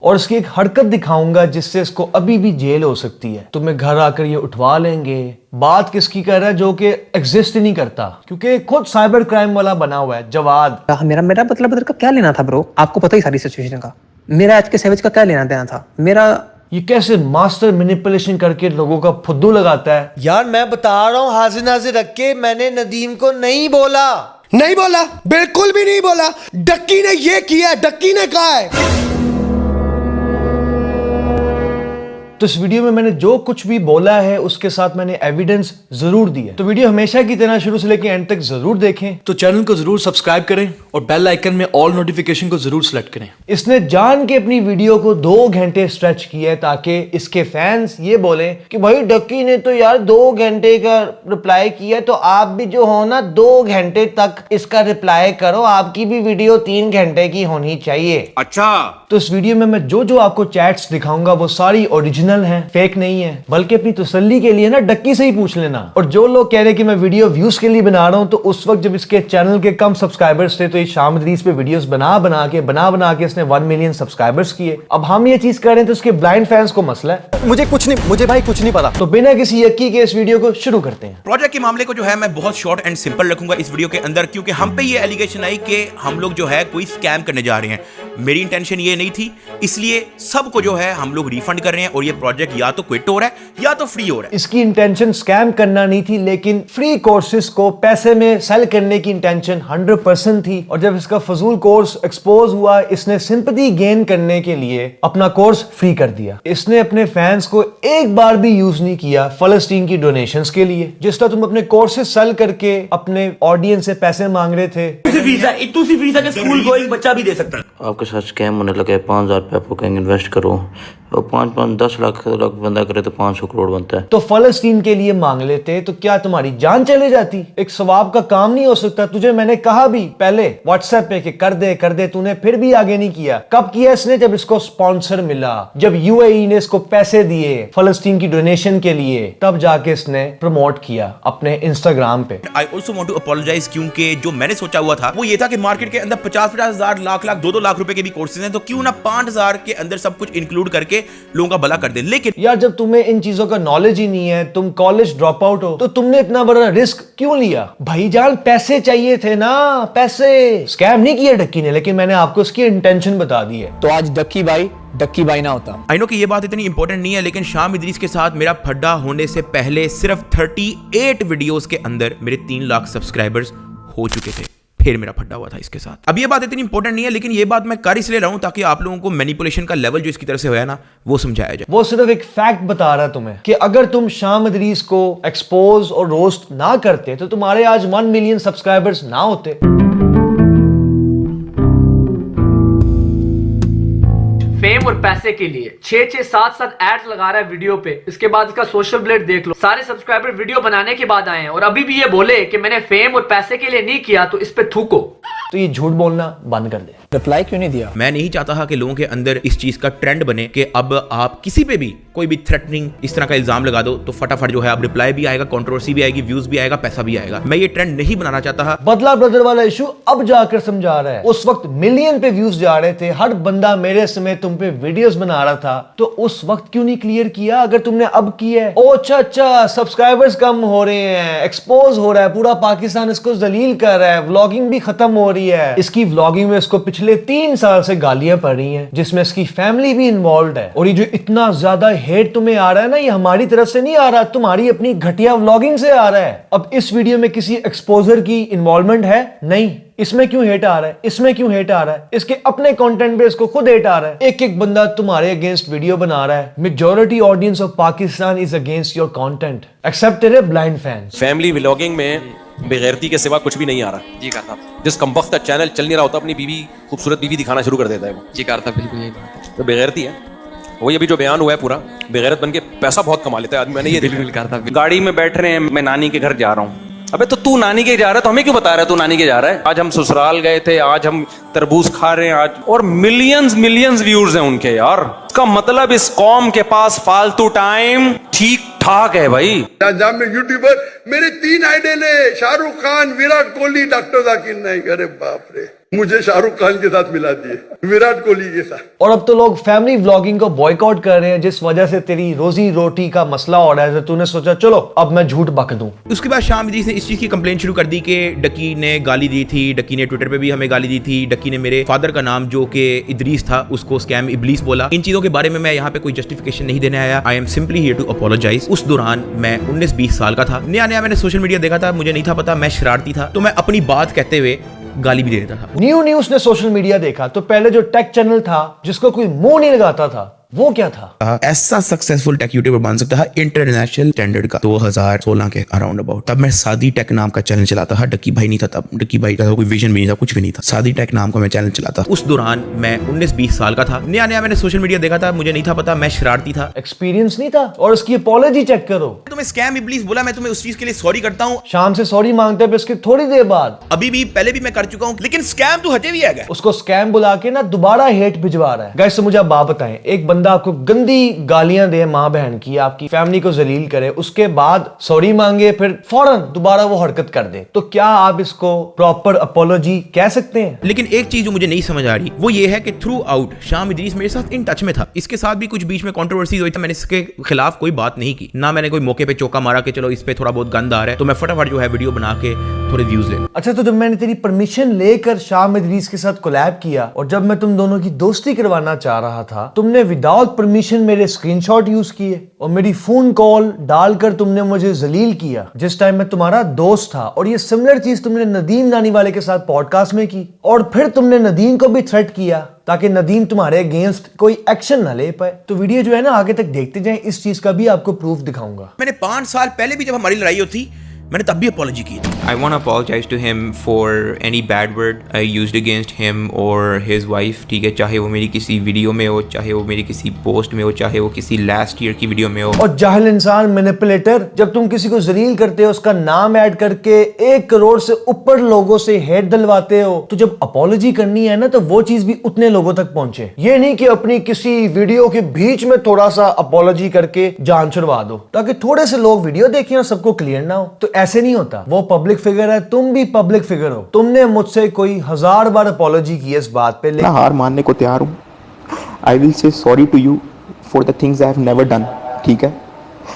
और इसकी एक हरकत दिखाऊंगा जिससे इसको अभी भी जेल हो सकती है। तुम्हें घर आकर ये उठवा लेंगे। बात किसकी कर रहा है जो कि एग्जिस्ट ही नहीं करता, क्योंकि खुद साइबर क्राइम वाला बना हुआ है। जवाद मेरा मतलब का क्या लेना था ब्रो? आपको पता ही सारी सिचुएशन का। मेरा आज के सैविज का क्या लेना देना था मेरा? ये कैसे मास्टर मैनिपुलेशन करके लोगों का फुद्दू लगाता है। यार मैं बता रहा हूँ, हाजिर नाजिर रख के मैंने नदीम को नहीं बोला, बिल्कुल भी नहीं बोला। डक्की ने ये किया, डक्की ने कहा है। तो इस वीडियो में मैंने जो कुछ भी बोला है उसके साथ मैंने एविडेंस जरूर दी है। तो वीडियो हमेशा की तरह शुरू से लेकर एंड तक जरूर देखें। तो चैनल को जरूर सब्सक्राइब करें और बेल आइकन में ऑल नोटिफिकेशन को जरूर सिलेक्ट करें। इसने जान के अपनी वीडियो को 2 घंटे स्ट्रेच किया है ताकि इसके फैंस ये बोलें कि भाई डक्की ने तो यार 2 घंटे का रिप्लाई किया, तो आप भी जो हो ना 2 घंटे तक इसका रिप्लाई करो, आपकी भी वीडियो 3 घंटे की होनी चाहिए। अच्छा, तो इस वीडियो में मैं जो आपको चैट्स दिखाऊंगा वो सारी ओरिजिनल है, फेक नहीं है। बल्कि अपनी तसल्ली के लिए ना डक्की से ही पूछ लेना। और जो लोग कह रहे कि मैं वीडियो व्यूज के लिए बना रहा हूं, तो उस वक्त जब इसके चैनल के कम सब्सक्राइबर्स थे तो ये शाम इदरीस पे वीडियोस बना बना के इसने 1 मिलियन सब्सक्राइबर्स किए। अब हम ये चीज कर रहे हैं तो उसके ब्लाइंड फैंस को मसला है। मुझे भाई कुछ नहीं पता। तो बिना किसी यक्की के इस वीडियो को शुरू करते हैं। प्रोजेक्ट के मामले को जो है मैं बहुत शॉर्ट एंड सिंपल रखूंगा इस वीडियो के अंदर, क्योंकि हम पे ये एलिगेशन आई कि हम लोग जो है कोई स्कैम करने जा रहे हैं। मेरी इंटेंशन ये नहीं थी, इसलिए सबको जो है हम लोग रिफंड कर रहे हैं और ये प्रोजेक्ट या तो क्विट हो रहा है या तो फ्री हो रहा है। इसकी इंटेंशन स्कैम करना नहीं थी, लेकिन फ्री कोर्सेज को पैसे में सेल करने की इंटेंशन 100% थी। और जब इसका फजूल कोर्स एक्सपोज हुआ, इसने सिंपैथी गेन करने के लिए अपना कोर्स फ्री कर दिया। इसने अपने फैंस को एक बार भी यूज नहीं किया फलस्तीन की डोनेशंस के लिए। जिस तरह तुम अपने कोर्सेज सेल करके अपने ऑडियंस से पैसे मांग रहे थे। इतनी सी फीस है कि स्कूल गोइंग बच्चा भी दे सकता है। आपके साथ स्कैम होने लगे, 5000 रुपया आपको कहेंगे इन्वेस्ट करो, और 5-10 लाख बंदा करे तो 500 करोड़ बनता है। तो फलस्तीन के लिए मांग लेते तो क्या तुम्हारी जान चले जाती? एक सवाब का काम नहीं हो सकता? तुझे मैंने कहा भी पहले व्हाट्सएप पे कि कर दे, तूने फिर भी आगे नहीं किया। कब किया इसने? जब इसको स्पॉन्सर मिला, जब यूएई ने इसको पैसे दिए फलस्तीन की डोनेशन के लिए, तब जाके इसने प्रमोट किया अपने इंस्टाग्राम पे। I also want to apologise, क्योंकि जो मैंने सोचा हुआ था वो ये था कि मार्केट के अंदर 50-50 हजार, लाख 2-2 लाख रुपए के भी कोर्सेज हैं, तो क्यों ना 5000 के अंदर सब कुछ इंक्लूड करके लोगों का भला कर दे। लेकिन यार जब तुम्हें इन चीजों का नॉलेज ही नहीं है, तुम कॉलेज ड्रॉप आउट हो, तो तुमने इतना बड़ा रिस्क क्यों लिया? भाईजान पैसे चाहिए थे ना, पैसे। स्कैम नहीं किया डक्की ने, लेकिन मैंने आपको उसकी इंटेंशन बता दी है। तो आज डक्की भाई ना होता। आई नो कि ये बात इतनी इंपॉर्टेंट नहीं है, लेकिन शाम इदरीस के साथ मेरा फड्डा होने से पहले सिर्फ 38 वीडियोस के अंदर मेरे 3 लाख सब्सक्राइबर्स हो चुके थे। फिर मेरा फड्डा हुआ था इसके साथ। अब ये बात इतनी इंपॉर्टेंट नहीं है, लेकिन ये बात मैं कर इसलिए रहा हूं ताकि आप लोगों को मैनिपुलेशन का लेवल जो इसकी तरफ से होया ना, वो समझाया जाए। वो सिर्फ एक फैक्ट बता रहा तुम्हें कि अगर तुम शाम इदरीस को एक्सपोज और रोस्ट ना करते तो तुम्हारे आज 1 मिलियन सब्सक्राइबर्स ना होते। फेम और पैसे के लिए 6-6, 7-7 एड्स लगा रहा है वीडियो पे। इसके बाद इसका सोशल ब्लेड देख लो, सारे सब्सक्राइबर वीडियो बनाने के बाद आए हैं और अभी भी ये बोले कि मैंने फेम और पैसे के लिए नहीं किया, तो इस पे थूको। तो ये झूठ बोलना बंद कर दे। रिप्लाई क्यों नहीं दिया? मैं नहीं चाहता कि लोगों के अंदर इस चीज का ट्रेंड बने कि अब आप किसी पे भी कोई भी थ्रेटनिंग इस तरह का इल्जाम लगा दो तो फटाफट जो है अब रिप्लाई भी आएगा, कंट्रोवर्सी भी आएगी, व्यूज भी आएगा, पैसा भी आएगा। मैं ये ट्रेंड नहीं बनाना चाहता। बदला ब्रदर वाला इशू अब जाकर समझा रहा है। उस वक्त मिलियन पे व्यूज जा रहे थे, हर बंदा मेरे समेत तुम पे वीडियोस बना रहा था, तो उस वक्त क्यों नहीं क्लियर किया? अगर तुमने अब किया है, ओ अच्छा सब्सक्राइबर्स कम हो रहे हैं, एक्सपोज हो रहा है, पूरा पाकिस्तान इसको जलील कर रहा है, व्लॉगिंग भी खत्म हो रही है। इसकी व्लॉगिंग में इसको पिछले 3 साल से गालियां पड़ रही हैं, जिसमें इसकी फैमिली भी इन्वॉल्व है। और ये जो इतना ज्यादा हेट तुम्हें आ रहा है ना, ये हमारी तरफ से नहीं आ रहा, तुम्हारी अपनी घटिया व्लॉगिंग से आ रहा है। अब इस वीडियो में किसी एक्सपोजर की इन्वॉल्वमेंट है? नहीं। इसमें क्यों हेट आ रहा है? इसमें क्यों हेट आ रहा है? इसके अपने कंटेंट पे इसको खुद हेट आ रहा है। एक बंदा तुम्हारे अगेंस्ट वीडियो बना रहा है। Majority audience of Pakistan is against your content, except तेरे ब्लाइंड फैंस। फैमिली व्लॉगिंग में बेगैरती के सिवा कुछ भी नहीं आ रहा। जी कार साहब, जिस कमबख्त का चैनल चल नहीं रहा होता अपनी बीवी, खूबसूरत बीवी दिखाना शुरू कर देता है वो। जी कार साहब, बिल्कुल यही बात है। तो बेगैरती है वही। अभी जो बयान हुआ है पूरा, बेगैरत बन के पैसा बहुत कमा लेता है आदमी। मैंने ये बिल्कुल कार साहब। गाड़ी में बैठ रहे हैं, मैं नानी के घर जा रहा हूँ। अबे तो तू नानी के जा रहा है तो हमें क्यों बता रहा है तू नानी के जा रहा है? आज हम ससुराल गए थे, आज हम तरबूज खा रहे हैं आज, और मिलियंस व्यूज हैं उनके। यार इसका मतलब इस कौम के पास फालतू टाइम ठीक ठाक है भाई। में यूट्यूबर मेरे 3 आइडल है, शाहरुख खान, विराट कोहली, डॉक्टर जाकिर नाइक। अरे बाप रे। मुझे शाहरुख खान के साथ मिला दिए, विराट कोहली के साथ। और अब तो लोग फैमिली व्लॉगिंग को बॉयकॉट कर रहे हैं, जिस वजह से तेरी रोजी रोटी का मसला हो रहा है। तो तूने सोचा चलो अब मैं झूठ बक दूं। उसके बाद शाम इदरीस ने इस चीज की कंप्लेन शुरू कर दी कि डक्की ने गाली दी थी, डक्की ने ट्विटर पे भी हमें गाली दी थी, डक्की ने मेरे फादर का नाम जो कि इदरीस था उसको स्कैम इब्लीस बोला। इन चीजों के बारे में मैं यहाँ पे कोई जस्टिफिकेशन नहीं देने आया। I am simply here to apologise. उस दौरान मैं 19-20 साल का था, नया नया मैंने सोशल मीडिया देखा था, मुझे नहीं था पता, मैं शरारती था, तो मैं अपनी बात कहते हुए गाली भी दे देता था। न्यू उसने सोशल मीडिया देखा तो पहले जो टेक चैनल था जिसको कोई मुंह नहीं लगाता था, वो क्या था? ऐसा सक्सेसफुल टेक यूट्यूबर बन सकता है इंटरनेशनल स्टैंडर्ड का 2016 के अराउंड अबाउट। तब मैं सादी टेक नाम का चैनल चलाता था। डक्की भाई नहीं था तब, डक्की भाई का कोई विजन भी नहीं था, कुछ भी नहीं था। सादी टेक नाम का मैं चैनल चलाता। उस दौरान मैं 19-20 साल का था, नया नया मैंने सोशल मीडिया देखा था, मुझे नहीं था पता, मैं शरारती था, एक्सपीरियंस नहीं था। और उसकी अपॉलॉजी चेक करो। तुम्हें स्कैम इब्लीस बोला, मैं तुम्हें उस चीज के लिए सॉरी करता हूँ। शाम से सॉरी मांगते हैं, उसके थोड़ी देर बाद अभी भी पहले भी मैं कर चुका हूँ, लेकिन स्कैम तो हटे भी है। उसको स्कैम बुला के ना दोबारा हेट भिजवा रहा है। गाइस तो मुझे आप बात बताएं, एक बंदा आपको गंदी गालियां दे मां बहन की, आपकी फैमिली को जलील करे, उसके बाद सॉरी मांगे, फिर फौरन दोबारा वो हरकत कर दे, तो क्या आप इसको प्रॉपर अपॉलॉजी कह सकते हैं? लेकिन एक चीज जो मुझे नहीं समझ आ रही वो ये है कि थ्रू आउट शाम इदरीस मेरे साथ इन टच में था। इसके साथ भी कुछ बीच में कंट्रोवर्सी हुई था, मैंने इसके खिलाफ कोई बात नहीं की, ना मैंने कोई मौके पे चौका मारा कि चलो इस पे थोड़ा बहुत गंद आ रहा है तो मैं फटाफट जो है वीडियो बना के थोड़े व्यूज ले। अच्छा, तो जब मैंने तेरी परमिशन लेकर शाम इदरीस के साथ कोलैब किया और जब मैं तुम दोनों की दोस्ती करवाना चाह रहा था, तुमने विदाउट परमिशन मेरे स्क्रीनशॉट यूज किए और मेरी फोन कॉल डालकर तुमने मुझे जलील किया जिस टाइम मैं तुम्हारा दोस्त था। और ये सिमिलर चीज तुमने नदीम नानी वाले के साथ पॉडकास्ट में की, और फिर तुमने नदीम को भी थ्रेट किया ताकि नदीम तुम्हारे अगेंस्ट कोई एक्शन ना ले पाए। तो वीडियो जो है ना आगे तक देखते जाएं, इस चीज का भी आपको प्रूफ दिखाऊंगा। मैंने 5 साल पहले भी जब हमारी लड़ाई होती मैंने तब भी अपॉलॉजी की थी। I want apologise to him for any bad word I used against him और हिज वाइफ। ठीक है, चाहे वो मेरी किसीवीडियो में हो, चाहे वो मेरी किसी पोस्ट में हो, चाहे वो किसी लास्ट ईयर की वीडियो में हो। और जाहिल इंसान, मैनिपुलेटर, जब तुम किसी को जलील करते हो, उसका नाम ऐड करके 1 करोड़ से ऊपर लोगों से हेट दिलवाते हो, तो जब अपॉलॉजी करनी है ना तो वो चीज भी उतने लोगों तक पहुंचे। ये नहीं कि अपनी किसी वीडियो के बीच में थोड़ा सा अपॉलॉजी करके जान छुड़वा दो ताकि थोड़े से लोग वीडियो देखें और सबको क्लियर ना हो। तो ऐसे नहीं होता। वो पब्लिक फिगर है, तुम भी पब्लिक फिगर हो। तुमने मुझसे कोई 1000 बार अपॉलॉजी की है इस बात पे, मैं हार मानने को तैयार हूं। I will say sorry to you for the things I have never done. ठीक है,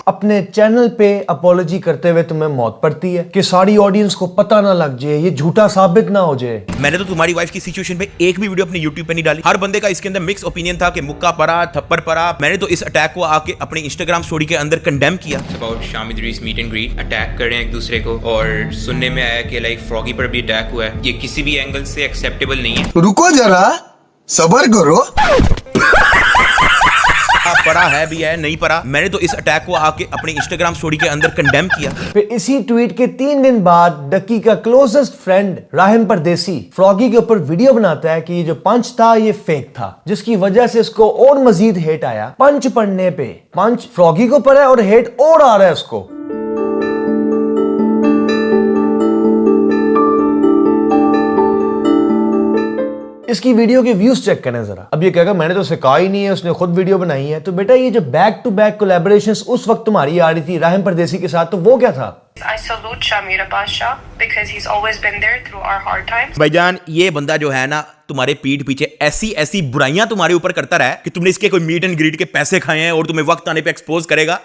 अपने चैनल पे अपॉलॉजी करते हुए तुम्हें मौत पड़ती है कि सारी ऑडियंस को पता ना लग जाए, ये झूठा साबित ना हो जाए। मैंने तो तुम्हारी वाइफ की सिचुएशन पे एक भी वीडियो अपने YouTube पे नहीं डाली। हर बंदे का इसके अंदर मिक्स ओपिनियन था कि मुक्का पड़ा, थप्पड़ पड़ा। मैंने तो इस अटैक को आके अपने इंस्टाग्राम स्टोरी के अंदर कंडेम किया। About Sham Idrees meet and greet, attack कर रहे हैं एक दूसरे को, और सुनने में आया कि लाइक फ्रॉगी पर भी अटैक हुआ है। ये किसी भी एंगल से एक्सेप्टेबल नहीं है। रुको जरा, सबर करो। पड़ा है भी है, नहीं पड़ा। मैंने तो इस अटैक को आके अपने इंस्टाग्राम स्टोरी के अंदर कंडेम किया। फिर इसी ट्वीट के 3 दिन बाद डक्की का क्लोजेस्ट फ्रेंड राहिम परदेसी फ्रॉगी के ऊपर वीडियो बनाता है कि ये जो पंच था ये फेक था, जिसकी वजह से इसको और मजीद हेट आया। पंच पढ़ने पे पंच फ्रॉगी को पड़ा है और हेट और आ रहा है इसको। इसकी वीडियो के व्यूज चेक करें जरा। अब ये कहेगा मैंने तो सिखाया ही नहीं है, उसने खुद वीडियो बनाई है। तो बेटा ये जो बैक टू बैक कोलैबोरेशंस उस वक्त तुम्हारी आ रही थी राहिम परदेसी के साथ, तो वो क्या था? I salute Shamir Abbas Shah because he's always been there through our hard times. भाईजान, ये बंदा जो है ना तुम्हारे पीठ पीछे ऐसी ऐसी बुराइयां तुम्हारे ऊपर करता रहा है कि तुमने इसके कोई मीट एंड ग्रीट के पैसे खाए हैं और तुम्हें वक्त आने पे एक्सपोज करेगा।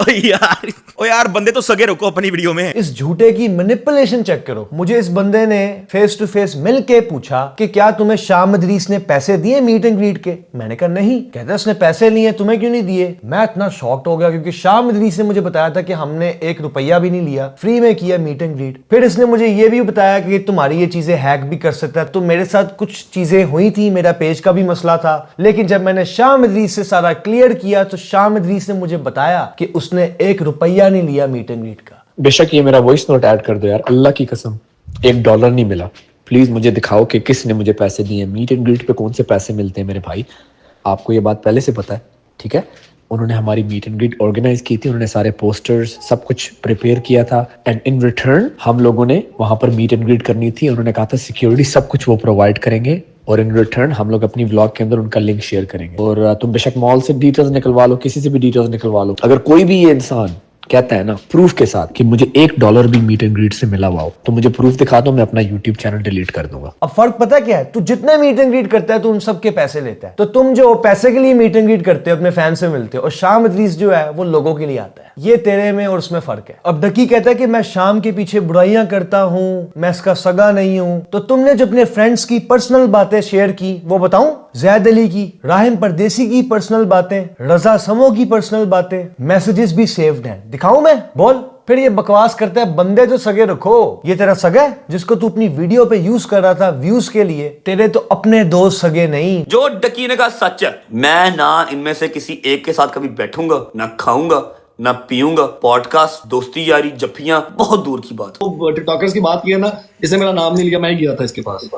ओ यार बंदे तो सगे रखो अपनी वीडियो में। इस झूठे की मैनिपुलेशन चेक करो। मुझे इस बंदे ने फेस टू फेस मिल के पूछा कि क्या तुम्हें शाम इदरीस ने पैसे दिए मीट एंड ग्रीट के? मैंने कहा नहीं। कहता उसने पैसे लिए, तुम्हें क्यों नहीं दिए? मैं इतना शॉक्ड हो गया क्योंकि शाम इदरीस ने मुझे बताया था कि हमने 1 रुपया भी नहीं लिया, फ्री में किया मीट एंड ग्रीट। फिर इसने मुझे ये भी बताया कि तुम्हारी ये चीजें हैक भी कर सकता है। तो मेरे साथ कुछ चीजें हुई थी, मेरा पेज का भी मसला था, लेकिन जब मैंने शाम इदरीस से सारा क्लियर किया तो शाम इदरीस ने मुझे बताया कि उसने 1 रुपया नहीं लिया मीट एंड ग्रीट का। बेशक ये मेरा वॉइस नोट ऐड कर दो यार, अल्लाह की कसम $1 नहीं मिला। प्लीज मुझे दिखाओ कि किसने मुझे पैसे दिए। मीट एंड ग्रीट पे कौन से पैसे मिलते हैं मेरे भाई? आपको ये बात पहले से पता है, ठीक है? उन्होंने हमारी मीट एंड ग्रीट ऑर्गेनाइज की थी, उन्होंने सारे पोस्टर्स सब कुछ प्रिपेयर किया था, एंड इन रिटर्न हम लोगों ने वहां पर मीट एंड ग्रीट करनी थी। उन्होंने कहा था सिक्योरिटी सब कुछ वो प्रोवाइड करेंगे और इन रिटर्न हम लोग अपनी व्लॉग के अंदर उनका लिंक शेयर करेंगे। और तुम बेशक मॉल से डिटेल्स निकलवा लो, किसी से भी डिटेल्स निकलवा लो। अगर कोई भी ये इंसान कहता है ना प्रूफ के साथ कि मुझे $1 भी मीट एंड ग्रीट से मिला हुआ हो, तो मुझे प्रूफ दिखा दो, मैं अपना यूट्यूब चैनल डिलीट कर दूंगा। अब फर्क पता क्या है, तू जितने मीट एंड ग्रीट करता है तू उन सब के पैसे लेता है, तो तुम जो पैसे के लिए मीट एंड ग्रीट करते हो अपने फैन से मिलते हो, और शाम इदरीस जो है वो लोगों के लिए आता है। ये तेरे में और उसमें फर्क है। अब डकी कहता है कि मैं शाम के पीछे बुराइयां करता हूँ, मैं इसका सगा नहीं हूँ। तो तुमने जो अपने फ्रेंड्स की पर्सनल बातें शेयर की वो बताऊं? जैद अली की, राहिम परदेसी की पर्सनल बातें, रजा समो की पर्सनल बातें, मैसेजेस भी सेव्ड हैं। दिखाऊं मैं? बोल। फिर ये बकवास करता है बंदे जो सगे रखो, ये तेरा सगा है जिसको तू अपनी वीडियो पे यूज कर रहा था व्यूज के लिए? तेरे तो अपने दोस्त सगे नहीं। जो डकी ने कहा सच है, मैं ना इनमें से किसी एक के साथ कभी बैठूंगा, ना खाऊंगा, ना पीऊंगा। पॉडकास्ट, दोस्ती यारी, जफ्फियां बहुत दूर की बात। तो टिकटॉकर्स की बात की है ना, इसने मेरा नाम नहीं लिया, मैं ही गया था इसके पास,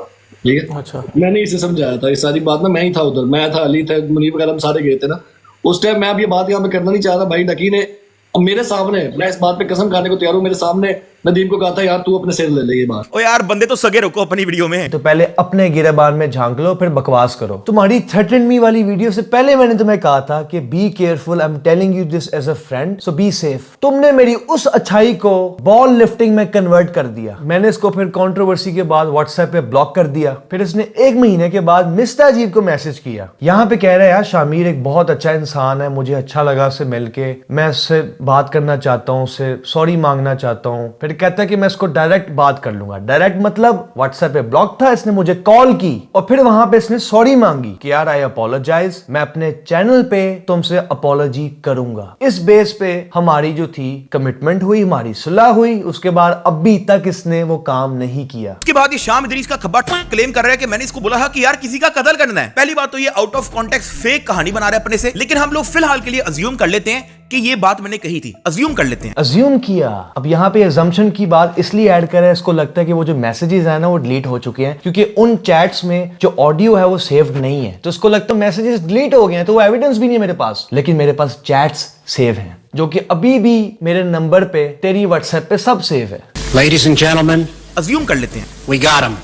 ठीक है। अच्छा, मैंने इसे समझाया था इस सारी बात ना, मैं ही था उधर, मैं था, अली था, मुनीब वगैरह, हम सारे गए थे ना उस टाइम। मैं अब ये बात यहाँ पे करना नहीं चाहता भाई। डकी ने मेरे सामने, मैं इस बात पे कसम खाने को तैयार हूँ, मेरे सामने नदीम को कहा था यार तू अपने सिर ले ले ये बात। ओ यार बंदे तो सगे रखो अपनी वीडियो में। तो पहले अपने गिरेबान में झांक लो फिर बकवास करो। तुम्हारी थ्रेटन मी वाली वीडियो से पहले मैंने तुम्हें कहा था कि be careful, I am telling you this as a friend, so be safe. तुमने मेरी उस अच्छाई को बॉल लिफ्टिंग में कन्वर्ट कर दिया। मैंने इसको फिर कंट्रोवर्सी के बाद व्हाट्सएप पे ब्लॉक कर दिया। फिर इसने 1 महीने के बाद मिस्टर अजीब को मैसेज किया, यहाँ पे कह रहा है यार शामिर एक बहुत अच्छा इंसान है, मुझे अच्छा लगा उससे मिलके, मैं उससे बात करना चाहता हूँ, उससे सॉरी मांगना चाहता हूँ। फिर कहता है कि मैं इसको डायरेक्ट बात कर लूंगा। डायरेक्ट मतलब व्हाट्सएप पे ब्लॉक था, इसने मुझे कॉल की और फिर वहां पे इसने सॉरी मांगी कि यार आई अपोलोजाइज, मैं अपने चैनल पे तुमसे अपोलॉजी करूंगा। इस बेस पे हमारी जो थी कमिटमेंट हुई, हमारी सुलह हुई। उसके बाद अभी तक इसने वो काम नहीं किया। उसके बाद ये शाम इदरीस का खब्बा क्लेम कर रहा है कि मैंने इसको बोला था कि यार किसी का कत्ल करना है। पहली बात तो ये आउट ऑफ कॉन्टेक्स्ट फेक कहानी बना रहा है अपने से, लेकिन हम लोग फिलहाल के लिए अज्यूम कर लेते हैं कि ये बात मैंने कही थी। अज्यूम कर लेते हैं। अज्यूम किया। अब यहाँ पे अजम्पशन की बात इसलिए ऐड कर रहा है, इसको लगता है कि वो जो मैसेजेस है ना वो डिलीट हो चुके हैं, क्योंकि उन चैट्स में जो ऑडियो है वो सेव्ड नहीं है। तो इसको लगता है मैसेजेस डिलीट हो गए हैं, तो वो एविडेंस भी नहीं है मेरे पास। लेकिन मेरे पास चैट्स सेव हैं, जो कि अभी भी मेरे नंबर पे, तेरी व्हाट्सएप पे सब सेव है। Ladies and gentlemen, अज्यूम कर लेते हैं। We got him.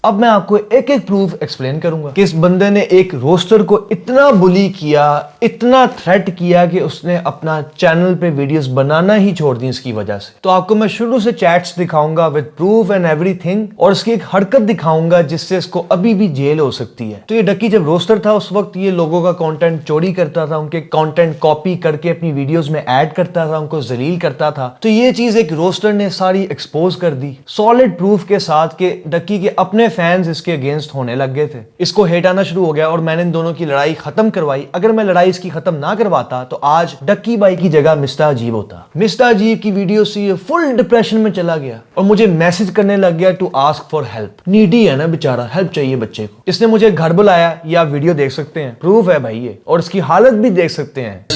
अब मैं आपको एक एक प्रूफ एक्सप्लेन करूंगा कि इस बंदे ने एक रोस्टर को इतना बुली किया, इतना थ्रेट किया कि उसने अपना चैनल पे वीडियोस बनाना ही छोड़ दी इसकी वजह से। तो आपको मैं शुरू से चैट्स दिखाऊंगा विद प्रूफ एंड एवरीथिंग, और इसकी एक हरकत दिखाऊंगा जिससे इसको अभी भी जेल हो सकती है। तो ये डकी जब रोस्टर था उस वक्त ये लोगों का कंटेंट चोरी करता था, उनके कंटेंट कॉपी करके अपनी वीडियोस में ऐड करता था, उनको जलील करता था। तो ये चीज एक रोस्टर ने सारी एक्सपोज कर दी सॉलिड प्रूफ के साथ कि डकी के अपने फैंस इसके अगेंस्ट होने लग गए थे। इसको हेट आना शुरू हो गया और मैंने इन दोनों की लड़ाई खत्म करवाई। अगर मैं लड़ाई इसकी खत्म ना करवाता तो आज डक्की भाई की जगह मिस्टर अजीब होता। मिस्टर अजीब की वीडियो से ये फुल डिप्रेशन में चला गया और मुझे मैसेज करने लग गया to ask for help. Needy है ना बेचारा, हेल्प चाहिए बच्चे को। इसने मुझे घर बुलाया, ये आप वीडियो देख सकते हैं, प्रूफ है भाई ये, और इसकी हालत भी देख सकते हैं।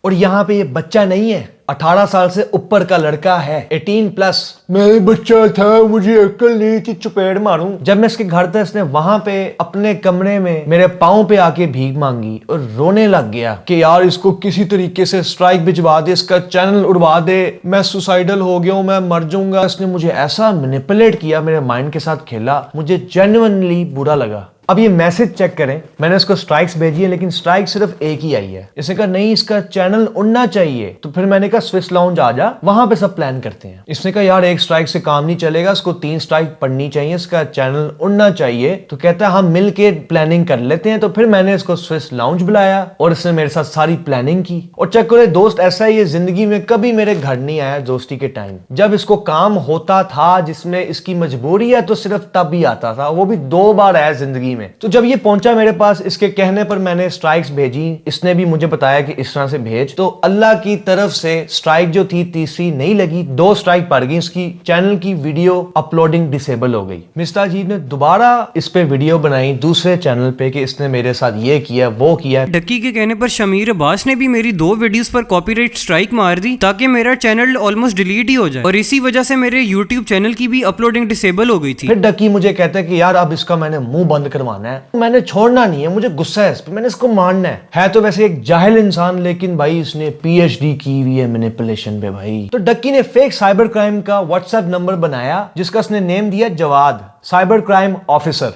और यहाँ पे ये बच्चा नहीं है, 18 साल से ऊपर का लड़का है, 18+। मैं बच्चा था, मुझे अक्ल नहीं थी, चुपेड़ मारूं। जब मैं इसके घर था इसने वहां पे अपने कमरे में मेरे पाँव पे आके भीख मांगी और रोने लग गया कि यार इसको किसी तरीके से स्ट्राइक भिजवा दे, इसका चैनल उड़वा दे, मैं सुसाइडल हो गया हूं, मैं मर जाऊंगा। इसने मुझे ऐसा मैनिपुलेट किया, मेरे माइंड के साथ खेला, मुझे जेन्युइनली बुरा लगा। अब ये मैसेज चेक करें, मैंने इसको स्ट्राइक्स भेजी है लेकिन स्ट्राइक सिर्फ एक ही आई है। इसने कहा नहीं इसका चैनल उड़ना चाहिए। तो फिर मैंने कहा स्विस लाउंज आ जा, वहां पे सब प्लान करते हैं। इसने कहा यार एक स्ट्राइक से काम नहीं चलेगा, इसको 3 स्ट्राइक पड़नी चाहिए, इसका चैनल उड़ना चाहिए। तो कहता है हम मिलके प्लानिंग कर लेते हैं। तो फिर मैंने इसको स्विस लाउंज बुलाया और इसने मेरे साथ सारी प्लानिंग की। और चेक करो दोस्त ऐसा ही, ये जिंदगी में कभी मेरे घर नहीं आया दोस्ती के टाइम। जब इसको काम होता था जिसमें इसकी मजबूरी है तो सिर्फ तब ही आता था, वो भी 2 बार आया जिंदगी में। तो जब ये पहुंचा मेरे पास, इसके कहने पर मैंने स्ट्राइक्स भेजी। इसने भी मुझे बताया कि इस तरह से भेज। तो अल्लाह की तरफ से स्ट्राइक जो थी तीसरी नहीं लगी, 2 स्ट्राइक पड़ गई। इसकी चैनल की वीडियो अपलोडिंग डिसेबल हो गई। मिस्टर अजीब ने दोबारा इस पे वीडियो बनाई दूसरे चैनल पे कि इसने मेरे साथ ये किया वो किया। डक्की के कहने पर शमीर अब्बास ने भी मेरी 2 वीडियोस पर कॉपीराइट स्ट्राइक मार दी ताकि मेरा चैनल ऑलमोस्ट डिलीट ही हो जाए, और इसी वजह से मेरे यूट्यूब चैनल की भी अपलोडिंग डिसेबल हो गई थी। फिर डक्की मुझे कहता है कि यार अब इसका मैंने मुंह बंद करवाना है, मैंने छोड़ना नहीं है, मुझे गुस्सा है इस पे, मैंने इसको मारना है तो वैसे एक जाहिल इंसान, लेकिन भाई इसने PhD की हुई है मैनिपुलेशन पे भाई। तो डक्की ने फेक साइबर क्राइम का व्हाट्सएप नंबर बनाया जिसका उसने नेम दिया जवाद, साइबर क्राइम ऑफिसर।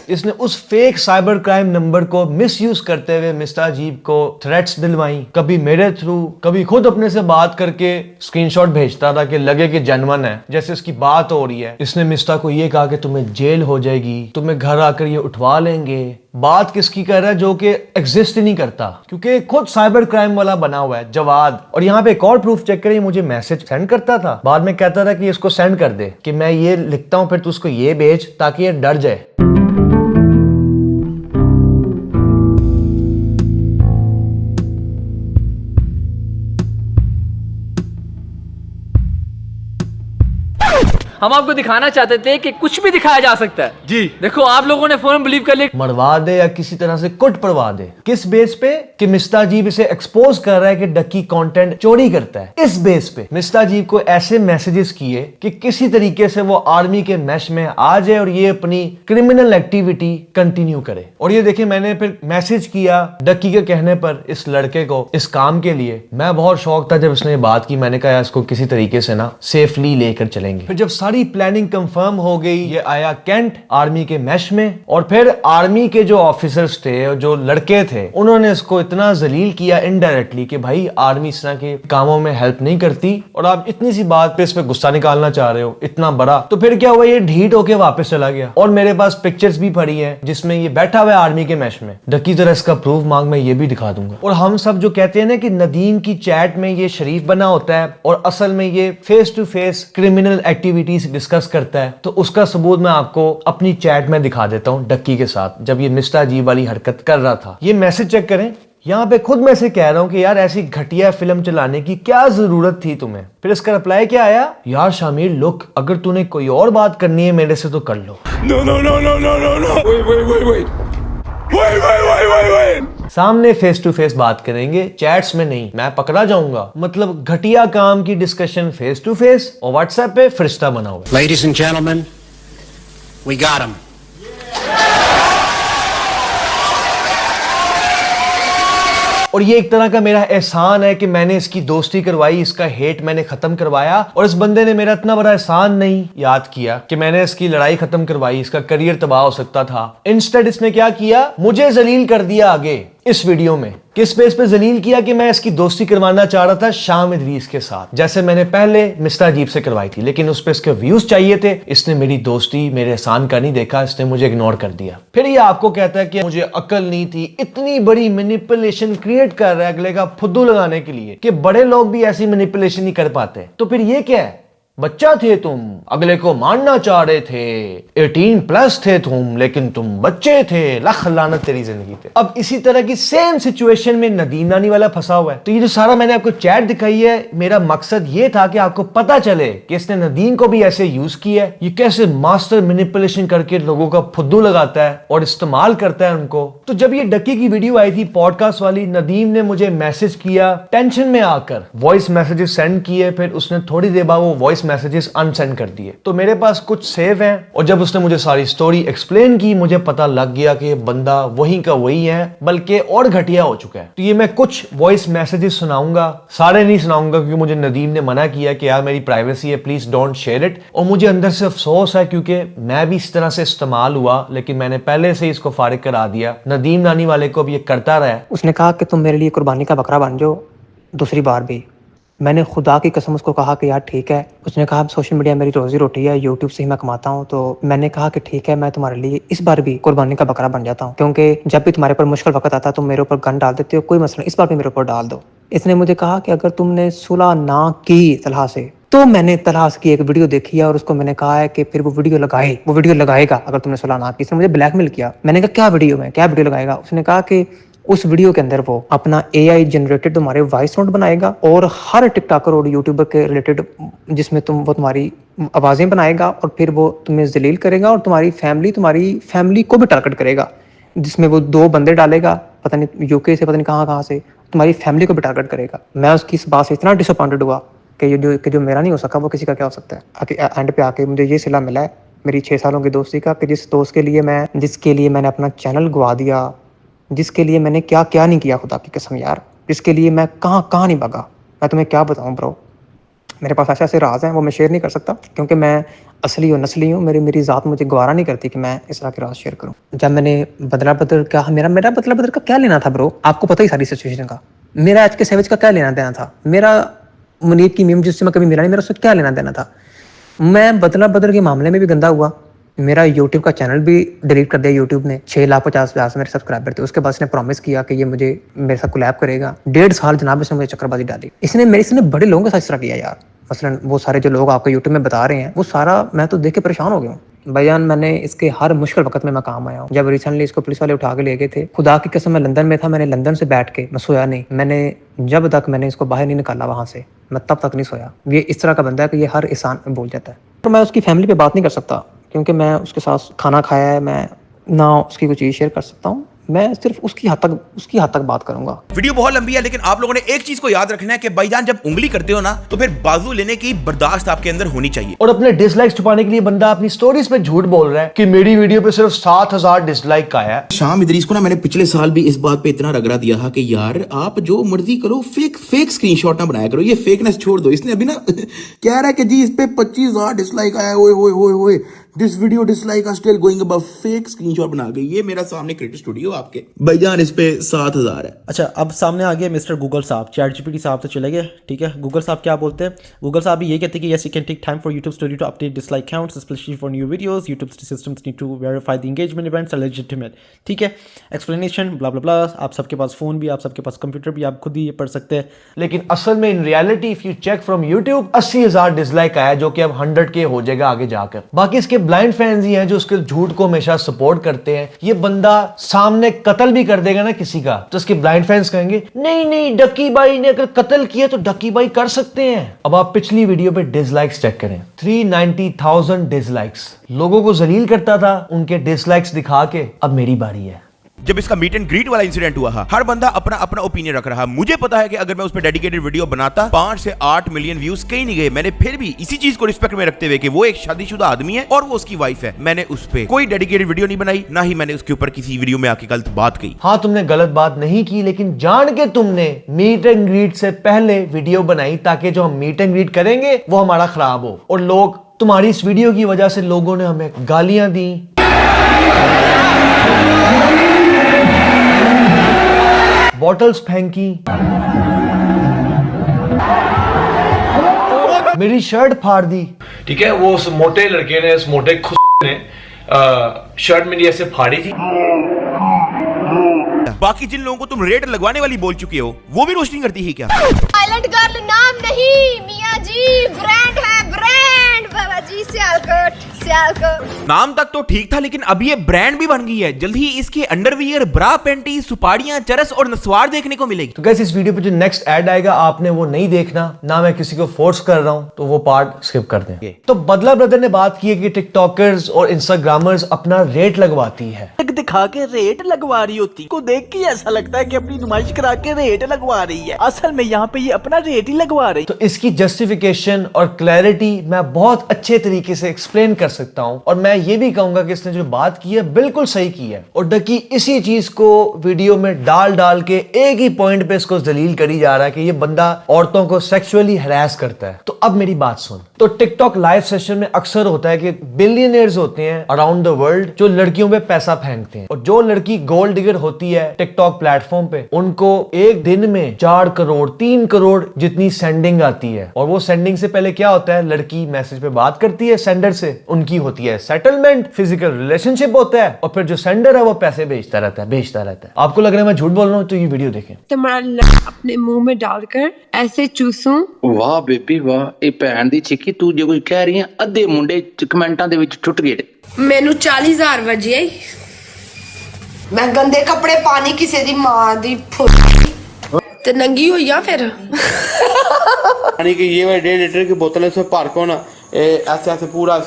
इसने उस फेक साइबर क्राइम नंबर को मिसयूज करते हुए मिस्टर अजीब को थ्रेट्स दिलवाई, कभी मेरे थ्रू, कभी खुद अपने से बात करके स्क्रीनशॉट भेजता था कि लगे कि जेन्युइन है, जैसे इसकी बात हो रही है। इसने मिस्टर को ये कहा कि तुम्हें जेल हो जाएगी, तुम्हें घर आकर ये उठवा लेंगे। बात किसकी कर रहा है जो कि एग्जिस्ट ही नहीं करता, क्योंकि खुद साइबर क्राइम वाला बना हुआ है जवाद। और यहाँ पे एक और प्रूफ चेक करें, मुझे मैसेज सेंड करता था, बाद में कहता था कि इसको सेंड कर दे, कि मैं ये लिखता हूं फिर तू उसको ये भेज ताकि ये डर जाए। हम आपको दिखाना चाहते थे कि कुछ भी दिखाया जा सकता है। जी देखो, आप लोगों ने फौरन बिलीव कर लिया, मरवा दे या किसी तरह से कुट पड़वा दे। किस बेस पे? कि मिस्टर अजीब इसे एक्सपोज कर रहा है कि डक्की कंटेंट चोरी करता है। इस बेस पे मिस्टर अजीब को ऐसे मैसेजेस किए कि किसी तरीके से वो आर्मी के मैश में आ जाए और ये अपनी क्रिमिनल एक्टिविटी कंटिन्यू करे। और ये देखिए, मैंने फिर मैसेज किया डक्की के कहने पर इस लड़के को इस काम के लिए। मैं बहुत शौक था जब इसने बात की, मैंने कहा इसको किसी तरीके से ना सेफली लेकर चलेंगे। फिर जब सारी प्लानिंग कंफर्म हो गई, ये आया कैंट आर्मी के मैश में, और फिर आर्मी के जो ऑफिसर्स थे और जो लड़के थे उन्होंने इसको इतना जलील किया इनडायरेक्टली कि भाई आर्मी इस तरह के कामों में हेल्प नहीं करती और आप इतनी सी बात पे इस पे गुस्सा निकालना चाह रहे हो, इतना बड़ा। तो फिर क्या हुआ, ये ढीठ होके वापस चला गया। और मेरे पास पिक्चर्स भी पड़ी हैं जिसमें ये बैठा हुआ है आर्मी के मैश में। डक्की जरा इसका प्रूफ मांग, मैं ये भी दिखा दूंगा। और हम सब जो कहते हैं ना कि नदीम की चैट में ये शरीफ बना होता है और असल में ये face to face criminal activities discuss करता है, तो उसका सबूत मैं आपको अपनी चैट में दिखा देता हूं डक्की के साथ, जब ये मिस्टर अजीब वाली हरकत कर रहा था। ये मैसेज चेक करें, यहाँ पे खुद मैं से कह रहा हूं कि यार ऐसी घटिया फिल्म चलाने की क्या जरूरत थी तुम्हें। फिर इसका रिप्लाई क्या आया, यार शामिर लुक, अगर तूने कोई और बात करनी है मेरे से तो कर लो। No, no, no, no, no, no, no. Wait. सामने फेस टू फेस बात करेंगे, चैट्स में नहीं, मैं पकड़ा जाऊंगा। मतलब घटिया काम की डिस्कशन फेस टू फेस और व्हाट्सएप पे फरिश्ता बना हुआ। Ladies and gentlemen, we got him. और ये एक तरह का मेरा एहसान है कि मैंने इसकी दोस्ती करवाई, इसका हेट मैंने खत्म करवाया। और इस बंदे ने मेरा इतना बड़ा एहसान नहीं याद किया कि मैंने इसकी लड़ाई खत्म करवाई, इसका करियर तबाह हो सकता था। इंस्टेड इसने क्या किया, मुझे जलील कर दिया आगे इस वीडियो में। किस बेस पे जलील किया कि मैं इसकी दोस्ती करवाना चाह रहा था शाम इदरीस के साथ, जैसे मैंने पहले मिस्टर अजीब से करवाई थी, लेकिन उस पे इसके व्यूज चाहिए थे। इसने मेरी दोस्ती, मेरे एहसान का नहीं देखा, इसने मुझे इग्नोर कर दिया। फिर ये आपको कहता है कि मुझे अकल नहीं थी, इतनी बड़ी मैनिपुलेशन क्रिएट कर रहा है अगले का फुद्दू लगाने के लिए कि बड़े लोग भी ऐसी मैनिपुलेशन नहीं कर पाते। तो फिर ये क्या है, बच्चा थे तुम, अगले को मारना चाह रहे थे, 18+ थे तुम, लेकिन तुम बच्चे थे, लख लानत तेरी जिंदगी पे। अब इसी तरह की सेम सिचुएशन में नदीम नानी वाला फंसा हुआ है। तो ये जो सारा मैंने आपको चैट दिखाई है, मेरा मकसद ये था कि आपको पता चले कि इसने नदीम को भी ऐसे यूज किया है, ये कैसे मास्टर मैनिपुलेशन करके लोगों का फुद्दू लगाता है और इस्तेमाल करता है उनको। तो जब ये डक्की की वीडियो आई थी पॉडकास्ट वाली, नदीम ने मुझे मैसेज किया टेंशन में आकर, वॉइस मैसेजेस सेंड किए, फिर उसने थोड़ी देर बाद वो वॉइस मैसेजेस अनसेंड कर दिए। तो मेरे पास कुछ सेव हैं, और जब उसने मुझे सारी स्टोरी एक्सप्लेन की, मुझे पता लग गया कि बंदा वही का वही है, बल्कि और घटिया हो चुका है। तो ये मैं कुछ वॉइस मैसेजेस सुनाऊंगा, सारे नहीं सुनाऊंगा क्योंकि मुझे नदीम ने मना किया कि यार मेरी प्राइवेसी है, प्लीज डोंट शेयर इट। और मुझे अंदर से अफसोस है क्योंकि मैं भी इस तरह से इस्तेमाल हुआ, लेकिन मैंने पहले से इसको फारिग करा दिया। नदीम नानी वाले को भी ये करता रहा। उसने कहा कि तुम मेरे लिए कुर्बानी का बकरा बन जाओ दूसरी बार भी। मैंने खुदा की कसम उसको कहा कि यार ठीक है। उसने कहा सोशल मीडिया मेरी रोजी रोटी है, यूट्यूब से ही मैं कमाता हूँ। तो मैंने कहा कि ठीक है, मैं तुम्हारे लिए इस बार भी कुर्बानी का बकरा बन जाता हूँ, क्योंकि जब भी तुम्हारे पर मुश्किल वक्त आता है तुम मेरे ऊपर गन डाल देते हो, कोई मसला, इस बार भी मेरे ऊपर डाल दो। इसने मुझे कहा कि अगर तुमने सुलह ना की तलहा से, तो मैंने तलहा की एक वीडियो देखी है और उसको मैंने कहा है कि फिर वो वीडियो लगाएगा अगर तुमने सुलह ना की। इसने मुझे ब्लैकमेल किया। मैंने कहा क्या वीडियो लगाएगा? उसने कहा कि उस वीडियो के अंदर वो अपना AI जनरेटेड तुम्हारे वॉइस नोट बनाएगा और हर टिकटॉकर और यूट्यूबर के रिलेटेड जिसमें वो तुम्हारी आवाजें बनाएगा और फिर वो तुम्हें जलील करेगा और तुम्हारी फैमिली को भी टारगेट करेगा, जिसमें वो 2 बंदे डालेगा, पता नहीं यूके से, पता नहीं कहाँ से, तुम्हारी फैमिली को भी टारगेट करेगा। मैं उसकी इस बात से इतना डिसअपॉइंटेड हुआ कि जो मेरा नहीं हो सका वो किसी का क्या हो सकता है। एंड पे आके मुझे ये सिला मिला है मेरी 6 सालों की दोस्ती का, कि जिस दोस्त के लिए जिसके लिए मैंने अपना चैनल गवा दिया, जिसके लिए मैंने क्या क्या नहीं किया, खुदा की कसम यार, जिसके लिए मैं कहाँ नहीं भागा। मैं तुम्हें क्या बताऊं ब्रो, मेरे पास ऐसे ऐसे राज हैं, वो मैं शेयर नहीं कर सकता क्योंकि मैं असली और नस्ली हूँ। मेरी ज़ात मुझे गवारा नहीं करती कि मैं इस तरह के राज शेयर करूँ। जब मैंने बदला बदल का मेरा बदला बदल का क्या लेना था ब्रो, आपको पता ही सारी सिचुएशन का। मेरा आज के सैविज का क्या लेना देना था, मेरा मुनीब की मीम जिससे मैं कभी मिला नहीं, मेरा उससे क्या लेना देना था। मैं बदला बदल के मामले में भी गंदा हुआ, मेरा यूट्यूब का चैनल भी डिलीट कर दिया यूट्यूब ने। 6,50,000 मेरे सब्सक्राइबर थे। उसके बाद इसने प्रॉमिस किया कि ये मुझे मेरे साथ कोलैब करेगा। 1.5 साल जनाब इसने मुझे चक्करबाजी डाली। इसने बड़े लोगों के साथ इस तरह किया यार। मसलन वो सारे जो लोग आपको यूट्यूब में बता रहे हैं, वो सारा मैं तो देख के परेशान हो गया हूँ भाईजान। मैंने इसके हर मुश्किल वक्त में मैं काम आया हूँ। जब रिसेंटली इसको पुलिस वाले उठा के ले गए थे, खुदा की कसम मैं लंदन में था, मैंने लंदन से बैठ के मैं सोया नहीं। मैंने जब तक मैंने इसको बाहर नहीं निकाला वहां से, मैं तब तक नहीं सोया। ये इस तरह का बंदा है कि ये हर इंसान बोल जाता है। तो मैं उसकी फैमिली पे बात नहीं कर सकता क्योंकि मैं उसके साथ खाना खाया है, मैं ना उसकी कोई चीज़ शेयर कर सकता हूँ। मैं सिर्फ उसकी हद तक बात करूंगा। वीडियो बहुत लंबी है लेकिन आप लोगों ने एक चीज को याद रखना है कि भाईजान जब उंगली करते हो ना तो फिर बाजू लेने की बर्दाश्त आपके अंदर होनी चाहिए। और अपने डिसलाइक्स छुपाने के लिए बंदा अपनी स्टोरीज पे झूठ बोल रहा है कि मेरी वीडियो पे सिर्फ 7,000 डिसलाइक का है। शाम इदरीस को ना मैंने पिछले साल भी इस बात पे इतना रगड़ा दिया था कि यार आप जो मर्जी करो, फेक स्क्रीनशॉट ना बनाया करो, ये फेकनेस छोड़ दो। इसने अभी ना कह रहा है कि जी इस पे 25,000 डिसलाइक आया, ओए this video dislike are still going above, fake screenshot बना के। ये मेरा सामने क्रिएटर स्टूडियो आपके भाईजान, इस पे 7,000 है। अच्छा, अब सामने आ गया मिस्टर गूगल साहब, चैट जीपीटी साहब तो चले गए, ठीक है। गूगल साहब क्या बोलते हैं? गूगल साहब ये कहते हैं कि yes you can take time for YouTube studio to update dislike counts specially for new videos, YouTube systems need to verify the engagement events are legitimate, ठीक है। Explanation blah blah blah. आप सबके पास phone भी, आप सबके पास computer भी, आप खुद ही ये पढ़ सकते हैं। लेकिन असल में in reality if you check from YouTube 80,000 dislike आया, जो कि अब 100K हो जाएगा आगे जाकर। बाकी इसके ब्लाइंड फैंस ही हैं जो उसके झूठ को हमेशा सपोर्ट करते हैं। ये बंदा सामने कत्ल भी कर देगा ना किसी का, तो उसके ब्लाइंड फैंस कहेंगे नहीं डक्की भाई ने अगर कत्ल किया तो डक्की भाई कर सकते हैं। अब आप पिछली वीडियो पे डिसलाइक्स चेक करें, 390,000 डिसलाइक्स। लोगों को जलील करता था उनके डिसलाइक्स दिखा के। अब मेरी बारी है। जब इसका मीट एंड ग्रीट वाला इंसिडेंट हुआ, हर बंदा अपना अपना ओपिनियन रख रहा। मुझे पता है कि अगर मैं उस पर डेडिकेटेड वीडियो बनाता 5 से 8 मिलियन व्यूज कहीं नहीं गए। मैंने फिर भी इसी चीज को रिस्पेक्ट में रखते हुए कि वो एक शादीशुदा आदमी है और वो उसकी वाइफ है, मैंने उस पर कोई डेडिकेटेड वीडियो नहीं बनाई, ना ही मैंने उसके ऊपर किसी वीडियो में आके गलत बात कही। हाँ, तुमने गलत बात नहीं की, लेकिन जान के तुमने मीट एंड ग्रीट से पहले वीडियो बनाई ताकि जो हम मीट एंड ग्रीट करेंगे वो हमारा खराब हो। और लोग, तुम्हारी इस वीडियो की वजह से लोगों ने हमें गालियां दी, बॉटल्स फेंकी, मेरी शर्ट फाड़ दी, ठीक है। वो उस मोटे लड़के ने, उस मोटे खुद ने शर्ट मेरी ऐसे फाड़ी थी। बाकी जिन लोगों को तुम रेट लगवाने वाली बोल चुके हो वो भी रोस्टिंग करती है क्या? साइलेंट गर्ल नाम नहीं मियां जी, ब्रांड है ब्रांड। बाबा जी सियालकोट। नाम तक तो ठीक था लेकिन अब ये ब्रांड भी बन गई है। जल्द ही इसके अंडरवियर, ब्रा, पैंटी, सुपाड़ियां, चरस और नस्वार देखने को मिलेगी। तो गाइस, इस वीडियो पे जो नेक्स्ट ऐड आएगा आपने वो नहीं देखना, ना मैं किसी को फोर्स कर रहा हूं, तो वो पार्ट स्किप कर दें। तो बदला ब्रदर ने बात की है कि टिकटॉकर्स और इंस्टाग्रामर्स अपना रेट लगवाती है। दिखा के रेट लगवा रही होती को देख के ऐसा लगता है कि अपनी नुमाइश करा के रेट लगवा रही है, असल में यहाँ पे ये अपना रेट ही लगवा रही। तो इसकी जस्टिफिकेशन और क्लैरिटी मैं बहुत अच्छे तरीके से एक्सप्लेन कर सकता हूं, और मैं ये भी कहूंगा कि इसने जो बात की है बिल्कुल सही की है। और डकी इसी चीज को वीडियो में डाल के एक ही पॉइंट पे इसको जलील करी जा रहा है कि ये बंदा औरतों को सेक्सुअली हैरेस करता है। तो अब मेरी बात सुन। तो टिकटॉक लाइव सेशन में अक्सर होता है कि बिलियनियर्स होते हैं अराउंड द वर्ल्ड जो लड़कियों पे पैसा फेंकते हैं, और जो लड़की गोल्ड डिगर होती है टिकटॉक प्लेटफॉर्म पे, उनको एक दिन में 4 करोड़ 3 करोड़ जितनी सेंडिंग आती है। और वो सेंडिंग से पहले क्या होता है, लड़की मैसेज पे बात करती है सेंडर से, उनकी होती है सेटलमेंट, फिजिकल रिलेशनशिप होता है, और फिर जो सेंडर है वो पैसे भेजता रहता है। आपको लग रहा है मैं झूठ बोल रहा हूँ, तो ये वीडियो देखें। तुम्हारा अपने मुंह में डालकर ऐसे चूसूं। वाह बेबी वाह, ये भैन दी चिक्की तू जो कुछ कह रही है अद्धे मुंडे कमेंटां दे विच टुट गए। मैनू 40,000 वजे मैं गंदे कपड़े पानी किसी दी मां दी ते नंगी हुई आ फिर यानी कि ये 1.5 लीटर की बोतल है, इसमें भर को ना ऐसे ऐसे पूरा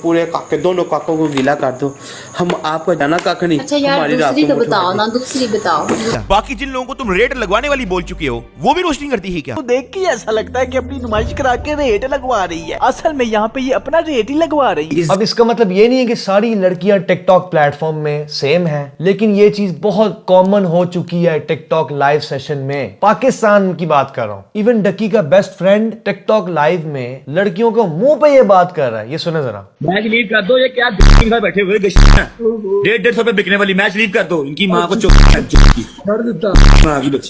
पूरे काके दोनों काकों को गीला कर दो, हम आपको जाना काक नहीं। अच्छा यार दूसरी तो बताओ ना, दूसरी बताओ। बाकी जिन लोगों को तुम रेट लगवाने वाली बोल चुके हो वो भी रोस्टिंग करती है क्या? तो देख के ऐसा लगता है कि अपनी नुमाइश करा के रेट लगवा रही है, असल में यहाँ पे ये अपना रेट ही लगवा रही है। अब इसका मतलब ये नहीं है कि सारी लड़कियां टिकटॉक प्लेटफॉर्म में सेम है, लेकिन ये चीज बहुत कॉमन हो चुकी है टिकटॉक लाइव सेशन में। पाकिस्तान की बात कर रहा हूँ। इवन डक्की का बेस्ट फ्रेंड टिकटॉक लाइव में लड़कियों को मुंह पे ये बात कर रहा है। ये सुने जरा। मैच लीव कर दो, ये क्या बैठे हुए 150 रुपए बिकने वाली, मैच लीव कर दो, इनकी माँ को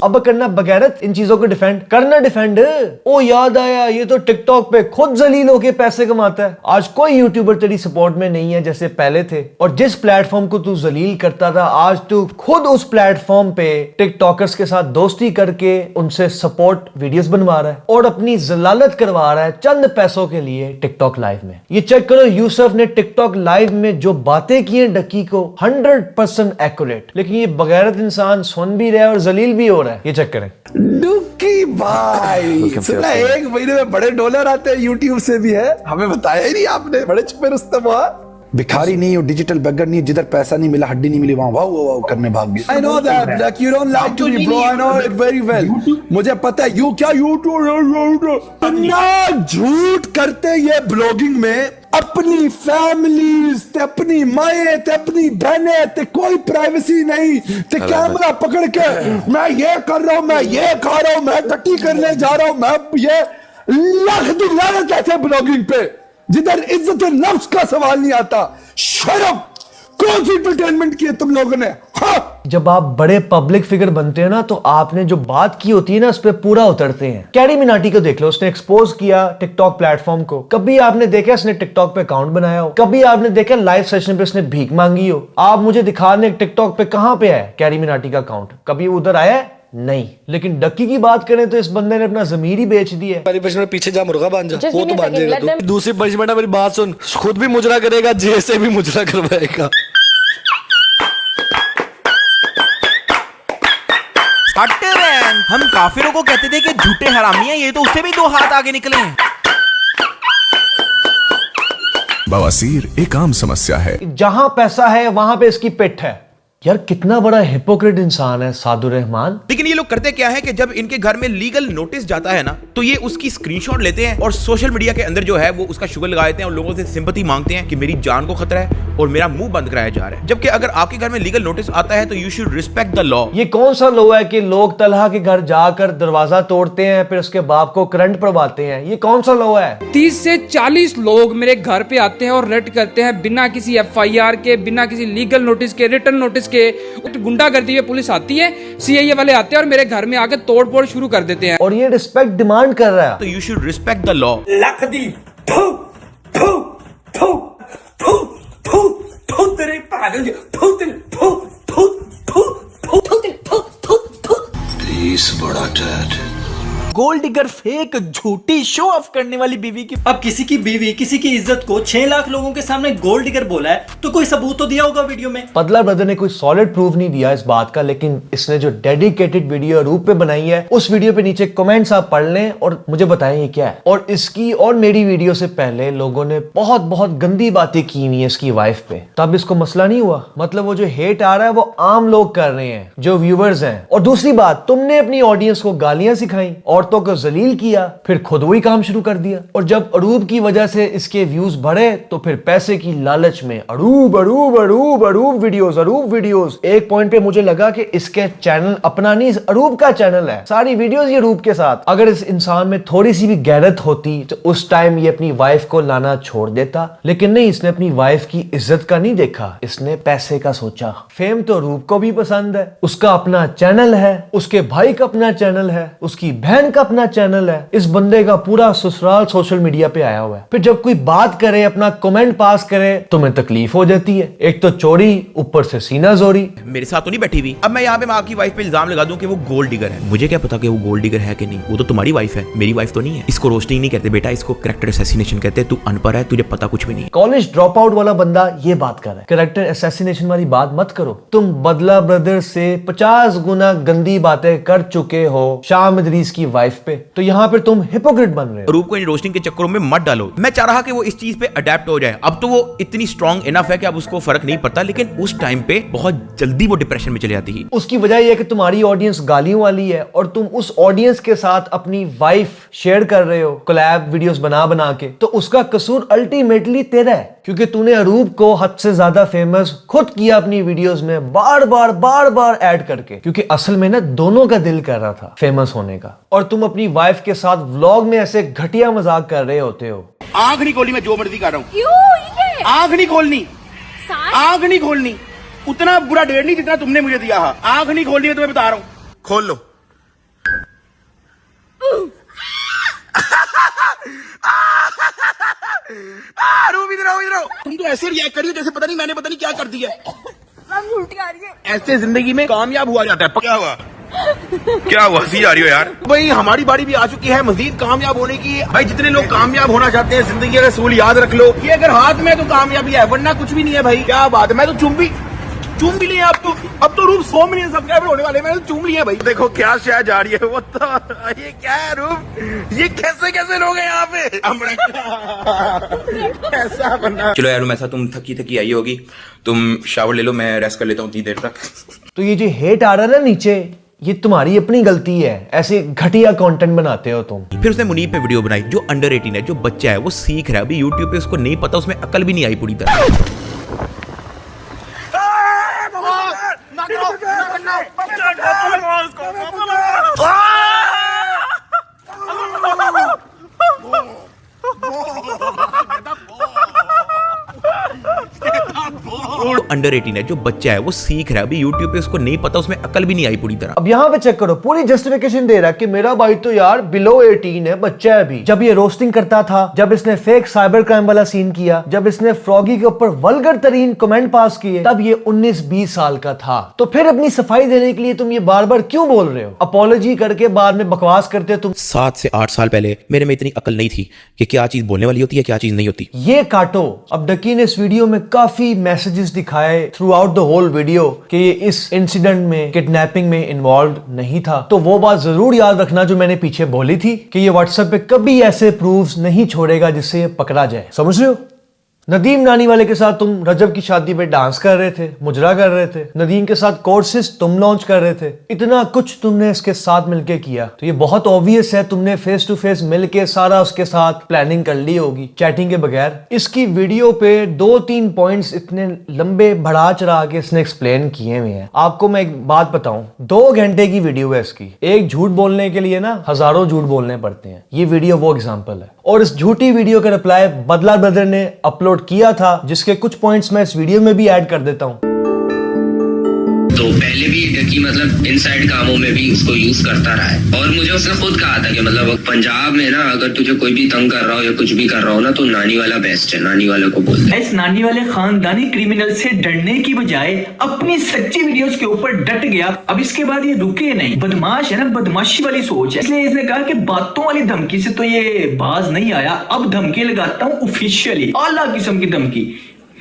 अब करना बगैरत इन चीजों को डिफेंड करना डिफेंड। ओ याद आया, ये तो टिकटॉक पे खुद जलील होके पैसे कमाता है। आज कोई यूट्यूबर तेरी सपोर्ट में नहीं है जैसे पहले थे, और जिस प्लेटफॉर्म को तू जलील करता था आज तू खुद उस प्लेटफॉर्म पे टिकटॉकर्स के साथ दोस्ती करके उनसे सपोर्ट वीडियोस बनवा रहा है और अपनी जलालत करवा रहा है चंद पैसों के लिए टिकटॉक लाइव में। ये चेक करो, यूसुफ ने टिकटॉक लाइव में जो बातें की हैं डक्की को 100% एक्यूरेट, लेकिन ये बगैरत इंसान सुन भी रहा है और जलील भी हो रहा है। ये चेक करें। डुक्की भाई सुना, एक महीने में बड़े डॉलर आते हैं यूट्यूब से भी है, हमें बताया ही नहीं आपने। बड़े छुपे रुस्तम हुआ, भिखारी नहीं हो, डिजिटल बेगर नहीं, जिधर पैसा नहीं मिला हड्डी नहीं मिली वहां वाह वाह करने भाग गए। I know that, like you don't like to be bro, I know it very well। मुझे पता है यू क्या यूट्यूब ना झूठ करते ये ब्लॉगिंग में, अपनी फैमिलीज ते अपनी माए ते अपनी बहने ते कोई प्राइवेसी नहीं, ते कैमरा पकड़ के मैं ये कर रहा हूं, मैं ये खा रहा हूं, मैं टट्टी करने जा रहा हूं, मैं ये लाख दी लानत ऐसे ब्लॉगिंग पे जिधर इज्जत नफ्स का सवाल नहीं आता। शर्म, कौन सी एंटरटेनमेंट की है तुम लोगों ने? हाँ। जब आप बड़े पब्लिक फिगर बनते हैं ना तो आपने जो बात की होती है ना उस पर पूरा उतरते हैं। कैरी मिनाटी को देख लो, उसने एक्सपोज किया टिकटॉक प्लेटफॉर्म को। कभी आपने देखा उसने टिकटॉक पे अकाउंट बनाया हो? कभी आपने देखा लाइव सेशन पे उसने भीख मांगी हो? आप मुझे दिखा दें टिकटॉक पे कहां पे है कैरी मिनाटी का अकाउंट? कभी उधर आया है? नहीं। लेकिन डक्की की बात करें तो इस बंदे ने अपना जमीर ही बेच दी है। पहली पनिशमेंट पीछे जा, मुर्गा बांध जा, वो तो बांध देगा तू। दूसरी पनिशमेंट मेरी बात सुन, खुद भी मुजरा करेगा, जैसे भी मुजरा करवाएगा। हम काफिरों को कहते थे कि झूठे हरामी हैं, ये तो उससे भी 2 हाथ आगे निकले हैं। बवासीर एक आम समस्या है, जहां पैसा है वहां पे इसकी पिट है। यार कितना बड़ा हिपोक्रेट इंसान है सादुर रहमान। लेकिन ये लोग करते क्या है कि जब इनके घर में लीगल नोटिस जाता है ना तो ये उसकी स्क्रीनशॉट लेते हैं और सोशल मीडिया के अंदर जो है वो उसका शुगर लगा देते हैं और लोगों से सिंपैथी मांगते हैं कि मेरी जान को खतरा है और मेरा मुंह बंद कराया जा रहा है। जबकि अगर आपके घर में लीगल नोटिस आता है तो you should respect the law. ये कौन सा लॉ है कि लोग तलहा के घर जाकर दरवाजा तोड़ते हैं फिर उसके बाप को करंट पड़वाते हैं? ये कौन सा लॉ है? 30 से 40 लोग मेरे घर पे आते हैं और रेड करते हैं बिना किसी FIR के, बिना किसी लीगल नोटिस के, रिटर्न नोटिस के। गुंडागर्दी में पुलिस आती है, CIA वाले आते हैं और मेरे घर में आके तोड़ फोड़ शुरू कर देते हैं। और ये रिस्पेक्ट डिमांड कर रहा है। तो you should respect the law. तेरे पागल, प्लीज बड़ा डैड। गोल्ड डिगर फेक झूठी शो ऑफ करने वाली बीवी की। अब किसी की बीवी किसी की इज्जत को 6 लाख लोगों के सामने गोल्ड डिगर बोला है तो कोई सबूत तो दिया होगा वीडियो में। पतला ब्रदर ने कोई सॉलिड प्रूफ नहीं दिया इस बात का, लेकिन इसने जो डेडिकेटेड वीडियो रूप पे बनाई है उस वीडियो पे नीचे कमेंट्स आप पढ़ लें और मुझे बताएं ये क्या है। और इसकी और मेरी वीडियो से पहले लोगों ने बहुत बहुत गंदी बातें की हुई है इसकी वाइफ पे, तब इसको मसला नहीं हुआ। मतलब वो जो हेट आ रहा है वो आम लोग कर रहे हैं जो व्यूवर्स हैं। और दूसरी बात, तुमने अपनी ऑडियंस को गालियां सिखाई, औरतों को जलील किया, फिर खुद वही काम शुरू कर दिया। और जब अरूब की वजह से इसके व्यूज बढ़े तो फिर पैसे की लालच में अरूब अरूब अरूब अरूब वीडियोस। एक पॉइंट पे मुझे लगा कि इसके चैनल अपना नहीं, अरूब का चैनल है, सारी वीडियोस ये अरूब के साथ। अगर इस इंसान में थोड़ी सी भी गैरत होती तो उस टाइम ये अपनी वाइफ को लाना छोड़ देता, लेकिन नहीं, इसने अपनी वाइफ की इज्जत का नहीं देखा, इसने पैसे का सोचा। फेम तो अरूब को भी पसंद है, उसका अपना चैनल है, उसके भाई का अपना चैनल है, उसकी बहन का अपना चैनल है। इस बंदे का पूरा ससुराल सोशल मीडिया पे आया हुआ है। फिर जब कोई बात करे, अपना कमेंट पास करे, तुम्हें तकलीफ हो जाती है। एक तो चोरी, ऊपर से सीना जोरी। मेरे साथ तो नहीं बैठी हुई। अब मैं यहाँ पे आपकी वाइफ पे इल्जाम लगा दूं कि वो गोल्ड डिगर है। मुझे क्या पता कि वो गोल्ड डिगर है कि नहीं, वो तो तुम्हारी वाइफ है, मेरी वाइफ तो नहीं है। इसको रोस्टिंग नहीं कहते बेटा, इसको कैरेक्टर असैसिनेशन कहते हैं। तू अनपढ़ है, तुझे पता कुछ भी नहीं। कॉलेज ड्रॉप आउट वाला बंदा ये बात कर रहा है, कैरेक्टर असैसिनेशन वाली बात मत करो। तुम बदला ब्रदर से 50 गुना गंदी बातें कर चुके हो शाम इदरीस की वाइफ वाइफ पे, तो यहाँ पे तुम हिपोक्रेट बन रहे हो। रूप को इन रोस्टिंग के चक्करों में मत डालो। मैं चाह रहा कि वो इस चीज पे अडेप्ट हो जाए। अब तो वो इतनी स्ट्रॉन्ग इनफ है कि अब उसको फर्क नहीं पड़ता, लेकिन उस टाइम पे बहुत जल्दी वो डिप्रेशन में चले जाती है। उसकी वजह यह है कि तुम्हारी ऑडियंस गालियों वाली है और तुम उस ऑडियंस के साथ अपनी वाइफ शेयर कर रहे हो कोलैब वीडियोस बना बना के, तो उसका कसूर अल्टीमेटली तेरा है, क्योंकि तूने अरूप को हद से ज्यादा फेमस खुद किया अपनी वीडियोस में बार बार ऐड करके, क्योंकि असल में ना दोनों का दिल कर रहा था फेमस होने का, और तुम अपनी वाइफ के साथ व्लॉग में ऐसे घटिया मजाक कर रहे होते हो। आंख नहीं खोलनी, मैं जो मर्जी कर रहा हूँ। आंख नहीं खोलनी, आंख नहीं खोलनी। उतना बुरा डेढ़ नहीं जितना तुमने मुझे दिया है। आंख नहीं खोलनी, मैं तुम्हें बता रहा हूँ। खोल लो। इधर आओ। तुम तो ऐसे रिएक्ट करिए जैसे पता नहीं क्या कर दिया। उल्टी आ रही है। ऐसे जिंदगी में कामयाब हुआ जाता है। क्या हुआ? क्या हुआ? हंसी जा रही हो यार। भाई हमारी बारी भी आ चुकी है मजीद कामयाब होने की। भाई जितने लोग कामयाब होना चाहते हैं जिंदगी का असूल याद रख लो, ये अगर हाथ में तो कामयाबी है, वरना कुछ भी नहीं है भाई। क्या बात है, मैं तो चूम भी लिया। अब तो रूप 100 मिलियन सब्सक्राइबर होने वाले, मैंने चूम लिया भाई। देखो क्या शायद जा रही है वो तो। ये क्या है रूप? ये कैसे लोग हैं यहाँ पे? कैसा बना? चलो यार ऐसा, तुम थकी आई होगी, तुम शावर ले लो, मैं रेस्ट कर लेता हूँ 30 देर तक। तो ये जो हेट आ रहा है ना नीचे, ये तुम्हारी अपनी गलती है, ऐसे घटिया कंटेंट बनाते हो तुम। फिर उसने मुनीब पे वीडियो बनाई जो अंडर 18 है, जो बच्चा है, वो सीख रहा है अभी यूट्यूब पे, उसको नहीं पता, उसमें अकल भी नहीं आई पूरी तरह। अंडर 18 है, जो बच्चा है, वो सीख रहा है अभी यूट्यूब पे, उसको नहीं पता, उसमें अकल भी नहीं आई पूरी तरह। अब यहाँ पे चेक करो, पूरी जस्टिफिकेशन दे रहा है कि मेरा भाई तो यार बिलो 18 है, बच्चा है अभी। जब ये रोस्टिंग करता था, जब इसने फेक साइबर क्राइम वाला सीन किया, जब इसने फ्रॉगी के ऊपर वल्गर तरीन कमेंट पास किए, तब ये 19-20 साल का था। तो फिर अपनी सफाई देने के लिए तुम ये बार बार क्यों बोल रहे हो? अपॉलॉजी करके बाद में बकवास करते हो तुम। 7 से 8 साल पहले मेरे में इतनी अकल नहीं थी कि क्या चीज बोलने वाली होती है, क्या चीज नहीं होती। ये काटो। अब डकी ने इस वीडियो में काफी मैसेजेस दिखाए throughout the whole video कि ये इस इंसिडेंट में, किडनैपिंग में इन्वॉल्व नहीं था। तो वो बात जरूर याद रखना जो मैंने पीछे बोली थी कि ये व्हाट्सएप पे कभी ऐसे प्रूफ्स नहीं छोड़ेगा जिससे ये पकड़ा जाए। समझ रहे हो? नदीम नानी वाले के साथ तुम रजब की शादी पे डांस कर रहे थे, मुजरा कर रहे थे, नदीम के साथ कोर्सेज तुम लॉन्च कर रहे थे, इतना कुछ तुमने इसके साथ मिलके किया। तो ये बहुत ऑब्वियस है तुमने फेस टू फेस मिलके सारा उसके साथ प्लानिंग कर ली होगी, चैटिंग के बगैर। इसकी वीडियो पे 2-3 पॉइंट्स इतने लंबे बढ़ा चढ़ा के इसने एक्सप्लेन किए हुए हैं। आपको मैं एक बात बताऊं, 2 घंटे की वीडियो है इसकी। एक झूठ बोलने के लिए ना हजारों झूठ बोलने पड़ते हैं। ये वीडियो वो एग्जाम्पल है। और इस झूठी वीडियो का रिप्लाई बदला ब्रदर ने अपलोड किया था, जिसके कुछ पॉइंट्स मैं इस वीडियो में भी ऐड कर देता हूं। तो पहले भी कि मतलब इनसाइड कामों में भी उसको यूज करता रहा है, और मुझे उसने खुद कहा था कि मतलब पंजाब में ना अगर तुझे कोई भी तंग कर रहा हो या कुछ भी कर रहा हो ना, तो नानी वाला बेस्ट है, नानी वाले को बोल दे। इस नानी वाले खानदानी क्रिमिनल से डरने की बजाय अपनी सच्ची वीडियोस के ऊपर डट गया। अब इसके बाद ये रुके नहीं, बदमाश है ना, बदमाशी वाली सोच है, इसलिए इसने कहा कि बातों वाली धमकी से तो ये बाज नहीं आया, अब धमकी लगाता हूँ ऑफिशियली, आला किस्म की धमकी।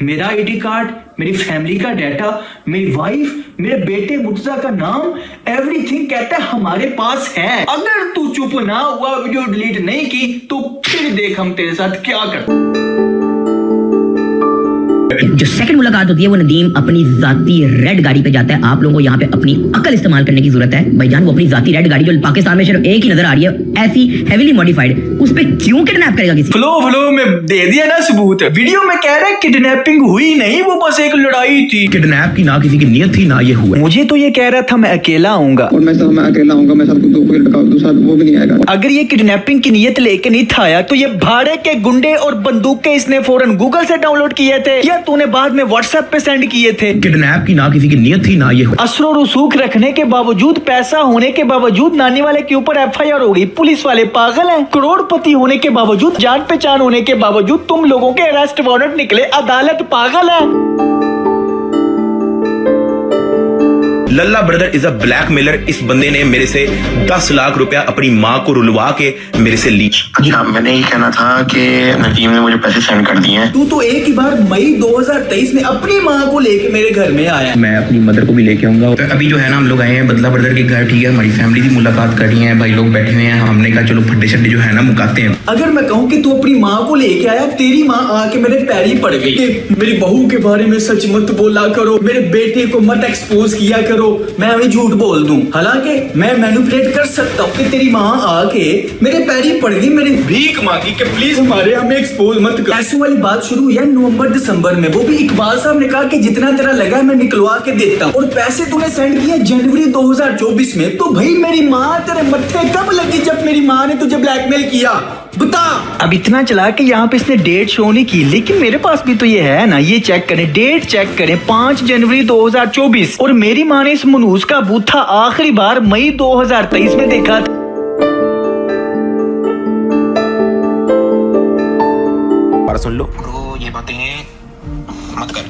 मेरा आईडी कार्ड, मेरी फैमिली का डाटा, मेरी वाइफ, मेरे बेटे मुर्तजा का नाम, एवरीथिंग कहता है हमारे पास है। अगर तू चुप ना हुआ, वीडियो डिलीट नहीं की, तो फिर देख हम तेरे साथ क्या करते। जो सेकंड मुलाकात होती है वो नदीम अपनी जाती रेड गाड़ी पे जाता है। आप लोगों को यहाँ पे अपनी अकल इस्तेमाल करने की जरूरत है भाईजान। वो अपनी जाती रेड गाड़ी जो पाकिस्तान में सिर्फ एक ही नजर आ रही है, ऐसी हेवीली मॉडिफाइड, उस पे क्यों किडनैप करेगा किसी? फ्लो में दे दिया ना सबूत। वीडियो में कह रहा है किडनैपिंग हुई नहीं, वो बस एक लड़ाई थी। किडनैप की ना किसी की नियत थी ना ये हुआ। मुझे तो ये कह रहा था मैं अकेला आऊंगा, और मैं अकेला आऊंगा, मैं सबको वो भी नहीं आएगा। अगर ये किडनैपिंग की नियत लेके नहीं था आया, तो ये भाड़े के गुंडे और बंदूकें इसने फौरन गूगल से डाउनलोड किए थे या तूने बाद में व्हाट्सएप पे सेंड किए थे? किडनैप की ना किसी की नियत थी ना ये हुआ। असरो रसूख रखने के बावजूद, पैसा होने के बावजूद नानी वाले के ऊपर एफआईआर हो गई। पुलिस वाले पागल हैं। करोड़पति होने के बावजूद, जान पहचान होने के बावजूद तुम लोगों के अरेस्ट वारंट निकले। अदालत पागल है। लल्ला ब्रदर इज अ ब्लैकमेलर। इस बंदे ने मेरे से 10 लाख रुपया अपनी माँ को रुलवा के मेरे से ली। अच्छा, मैंने ये कहना था कि नदीम ने मुझे पैसे सेंड कर दिए हैं। तू तो एक ही बार मई 2023 में अपनी माँ को लेके मेरे घर में आया। मैं अपनी मदर को भी लेके आऊंगा। तो अभी जो है ना, हम लोग आए हैं बदला ब्रदर के घर, ठीक है, हमारी फैमिली की मुलाकात कर रही है, भाई लोग बैठे हुए हैं, हमने कहा चलो फड्डे शड्डे जो है ना मुकाते हैं। अगर मैं कहूँ कि तू अपनी माँ को लेके आया, तेरी माँ आके मेरे पैरी पड़ गई कि मेरी बहू के बारे में सच मत बोला करो, मेरे बेटे को मत एक्सपोज किया करो, मैं हमें झूठ बोल दूं। हालांकि मैं मैनिपुलेट कर सकता हूँ कि तेरी माँ आके मेरे पैरी पड़ गई, मेरी भीख मांगी कि प्लीज हमारे हमें एक्सपोज मत कर। ऐसी वाली बात शुरू हुई है नवंबर दिसंबर में। वो भी इकबाल साहब ने कहा कि जितना तेरा लगा मैं निकलवा के देता हूँ, और पैसे तूने सेंड किए जनवरी 2024 में। तो भाई मेरी माँ तेरे मत्थे कब लगी जब मेरी माँ ने तुझे ब्लैकमेल किया, बता। अब इतना चला कि यहाँ पे इसने डेट शो नहीं की, लेकिन मेरे पास भी तो ये है ना, ये चेक करें, डेट चेक करें, 5 जनवरी 2024, और मेरी माँ ने इस मनूस का बूथा आखिरी बार मई 2023 में देखा। सुन लो ब्रो, ये बातें मत कर,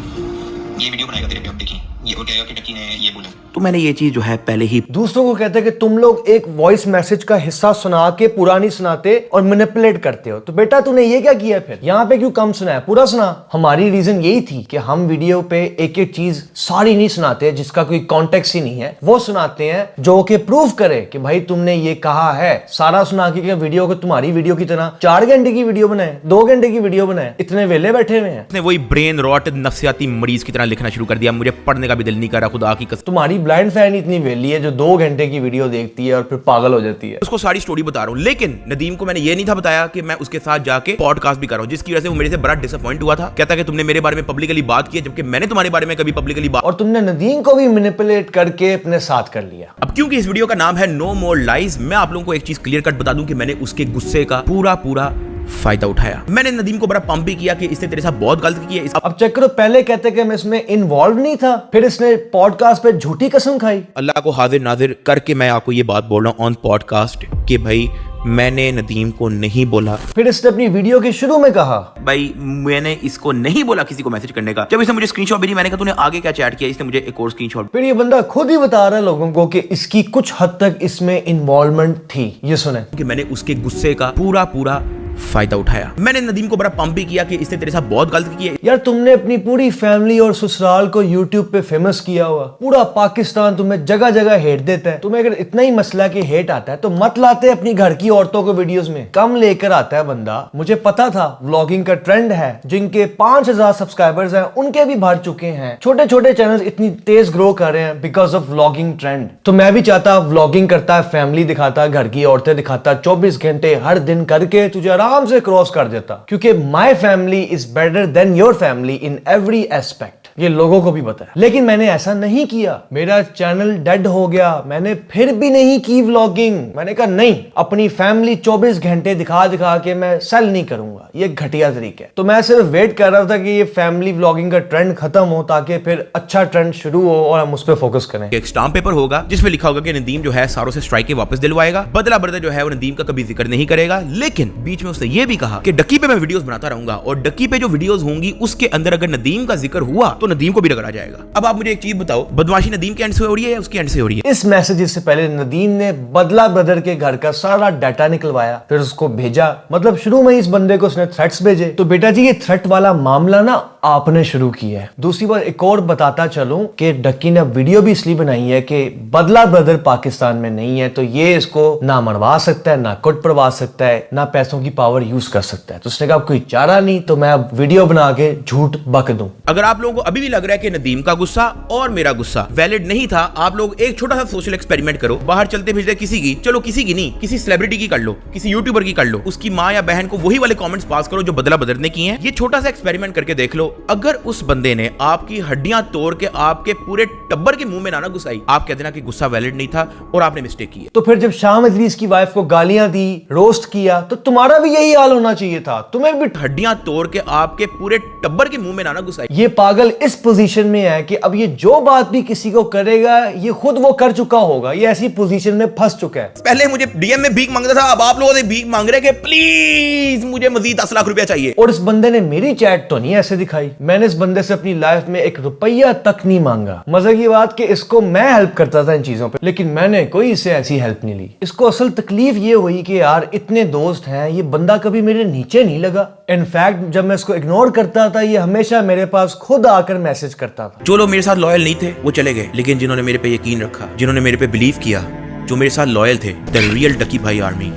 ये वीडियो बनाएगा तेरे पे अब देखी, ये और कहेगा कि डक्की ने ये बोला। तो मैंने ये चीज जो है पहले ही दूसरों को कहते हैं कि तुम लोग एक वॉइस मैसेज का हिस्सा सुना के पूरा नहीं सुनाते और मैनिपुलेट करते हो। तो बेटा तूने ये क्या किया, फिर यहाँ पे क्यों कम सुनाया, पूरा सुना। हमारी रीजन यही थी कि हम वीडियो पे एक एक चीज सारी नहीं सुनाते जिसका कोई कॉन्टेक्स्ट ही नहीं है, वो सुनाते हैं जो कि प्रूव करे कि भाई तुमने ये कहा है। सारा सुना के वीडियो को तुम्हारी वीडियो की तरह 4 घंटे की वीडियो बनाए, 2 घंटे की वीडियो बनाए, इतने वेले बैठे हुए हैं। उसने वही ब्रेन रॉट नफसियाती मरीज की तरह लिखना शुरू कर दिया। मुझे पढ़ने का भी दिल नहीं कर रहा, खुदा की कसम। तुम्हारी ब्लाइंड फैन इतनी वेली है जो 2 घंटे की वीडियो देखती है और फिर पागल हो जाती है। उसको सारी स्टोरी बता रहा हूँ, लेकिन नदीम को मैंने ये नहीं था बताया कि मैं उसके साथ जाके पॉडकास्ट भी कर रहा हूँ, जिसकी वजह से वो मेरे से बड़ा डिसअपॉइंट हुआ था। कहता कि तुमने मेरे बारे में पब्लिकली बात की है, जबकि मैंने तुम्हारे बारे में कभी पब्लिकली बात, और तुमने नदीम को भी मैनिपुलेट करके अपने साथ कर लिया। अब क्योंकि इस वीडियो का नाम है नो मोर लाइज, मैं आप लोगों को एक चीज क्लियर कट बता दूं कि मैंने उसके गुस्से का पूरा फायदा उठाया। मैंने नदीम को बड़ा पंप भी किया कि इसने तेरे साथ बहुत गलत की है। अब चेक करो, पहले कहते कि मैं इसमें इन्वॉल्व नहीं था, फिर इसने पॉडकास्ट पे झूठी कसम खाई। अल्लाह को हाजिर नाजिर करके मैं आपको ये बात बोल रहा हूँ ऑन पॉडकास्ट कि भाई मैंने नदीम को नहीं बोला। फिर इसने अपनी वीडियो के शुरू में कहा भाई मैंने इसको नहीं बोला किसी को मैसेज करने का। जब इसने मुझे स्क्रीनशॉट भेजी, मैंने कहा तूने आगे क्या चैट किया, इसने मुझे एक और स्क्रीनशॉट। फिर ये बंदा खुद ही बता रहा है लोगों को कि इसकी कुछ हद तक इसमें इन्वॉल्वमेंट थी। ये सुने कि मैंने उसके गुस्से का पूरा फायदा उठाया। मैंने नदीम को बड़ा पंप भी किया कि इसने तेरे साथ बहुत गलत की है। यार तुमने अपनी पूरी फैमिली और ससुराल को यूट्यूब पे फेमस किया हुआ, पूरा पाकिस्तान तुम्हें जगह जगह हेट देता है। तुम्हें अगर इतना ही मसला कि हेट आता है तो मत लाते अपनी घर की औरतों को वीडियोस में, कम लेकर आता है बंदा। मुझे पता था व्लॉगिंग का ट्रेंड है, जिनके 5000 सब्सक्राइबर्स हैं उनके भी भर चुके हैं। छोटे छोटे चैनल इतनी तेज ग्रो कर रहे हैं बिकॉज ऑफ व्लॉगिंग ट्रेंड। तो मैं भी चाहता व्लॉगिंग करता, फैमिली दिखाता, घर की औरतें दिखाता, 24 घंटे हर दिन करके तुझे आराम से क्रॉस कर देता, क्योंकि my family is better than your family in every aspect. ये लोगों को भी पता है, लेकिन मैंने ऐसा नहीं किया। मेरा चैनल डेड हो गया, मैंने फिर भी नहीं की व्लॉगिंग। मैंने कहा नहीं, अपनी फैमिली 24 घंटे दिखा दिखा के मैं सेल नहीं करूंगा, ये घटिया तरीका है। तो मैं सिर्फ वेट कर रहा था कि ये फैमिली व्लॉगिंग का ट्रेंड खत्म हो, ताकि फिर अच्छा ट्रेंड शुरू हो और हम उस पर फोकस करें। एक स्टाम्प पेपर होगा जिसमें लिखा होगा कि नदीम जो है सारों से स्ट्राइक के वापस दिलवाएगा। बदला ब्रदर जो है वो नदीम का कभी जिक्र नहीं करेगा, लेकिन बीच में उसने ये भी कहा कि डक्की पे मैं वीडियोस बनाता रहूंगा, और डक्की पे जो वीडियोस होंगी उसके अंदर अगर नदीम का जिक्र हुआ तो नदीम को भी रगड़ा जाएगा। अब आप मुझे एक चीज बताओ, बदमाशी नदीम के एंड से हो रही है या उसके एंड से हो रही है? इस मैसेज से पहले नदीम ने बदला ब्रदर के घर का सारा डाटा निकलवाया, फिर उसको भेजा। मतलब शुरू में इस बंदे को उसने थ्रेट्स भेजे। तो बेटा जी ये थ्रेट वाला मामला ना आपने शुरू किया है। दूसरी बात एक और बताता चलूं कि डक्की ने वीडियो भी इसलिए बनाई है कि बदला ब्रदर पाकिस्तान में नहीं है, तो ये इसको ना मरवा सकता है, ना कुट पड़वा सकता है, ना पैसों की पावर यूज कर सकता है। तो उसने कहा कोई चारा नहीं, तो मैं अब वीडियो बना के झूठ बक दूं। अगर आप लोगों को अभी भी लग रहा है कि नदीम का गुस्सा और मेरा गुस्सा वैलिड नहीं था, आप लोग एक छोटा सा सोशल एक्सपेरिमेंट करो। बाहर चलते फिरते किसी की, चलो किसी की नहीं, किसी सेलिब्रिटी की कर लो, किसी यूट्यूबर की कर लो, उसकी माँ या बहन को वही वाले कमेंट्स पास करो जो बदला ब्रदर ने किए हैं। ये छोटा सा एक्सपेरिमेंट करके देख लो। अगर उस बंदे ने आपकी हड्डियां तोड़ के आपके पूरे टब्बर के मुंह में ना घुसाई, आप कहते ना कि गुस्सा वैलिड नहीं था और आपने मिस्टेक की है। तो फिर जब शाम इदरीस की वाइफ को गालियां दी, रोस्ट किया, तो तुम्हारा भी यही हाल होना चाहिए था। तुम्हें भी हड्डियां तोड़ के आपके पूरे टब्बर के मुंह में ना घुसाई। ये पागल इस पोजीशन में है कि अब ये जो बात भी किसी को करेगा ये खुद वो कर चुका होगा, ये ऐसी पोजीशन में फंस चुका है। पहले मुझे डीएम में भीख मांगता था, अब आप लोगों से भीख मांग रहे कि प्लीज मुझे मजीद 10 लाख रुपया चाहिए। और इस बंदे ने मेरी चैट तो नहीं ऐसे दिखाई। उठाई। मैंने इस बंदे से अपनी लाइफ में 1 रुपया तक नहीं मांगा। मजे की बात कि इसको मैं हेल्प करता था इन चीजों पे, लेकिन मैंने कोई इससे ऐसी हेल्प नहीं ली। इसको असल तकलीफ ये हुई कि यार इतने दोस्त हैं, ये बंदा कभी मेरे नीचे नहीं लगा। इनफैक्ट जब मैं इसको इग्नोर करता था, ये हमेशा मेरे पास खुद आकर मैसेज करता था। जो लोग मेरे साथ लॉयल नहीं थे वो चले गए, लेकिन जिन्होंने मेरे पे यकीन रखा, जिन्होंने मेरे पे बिलीव किया, जो मेरे साथ लॉयल थे, द रियल डकी भाई आर्मी,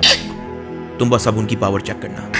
तुम बस अब उनकी पावर चेक करना।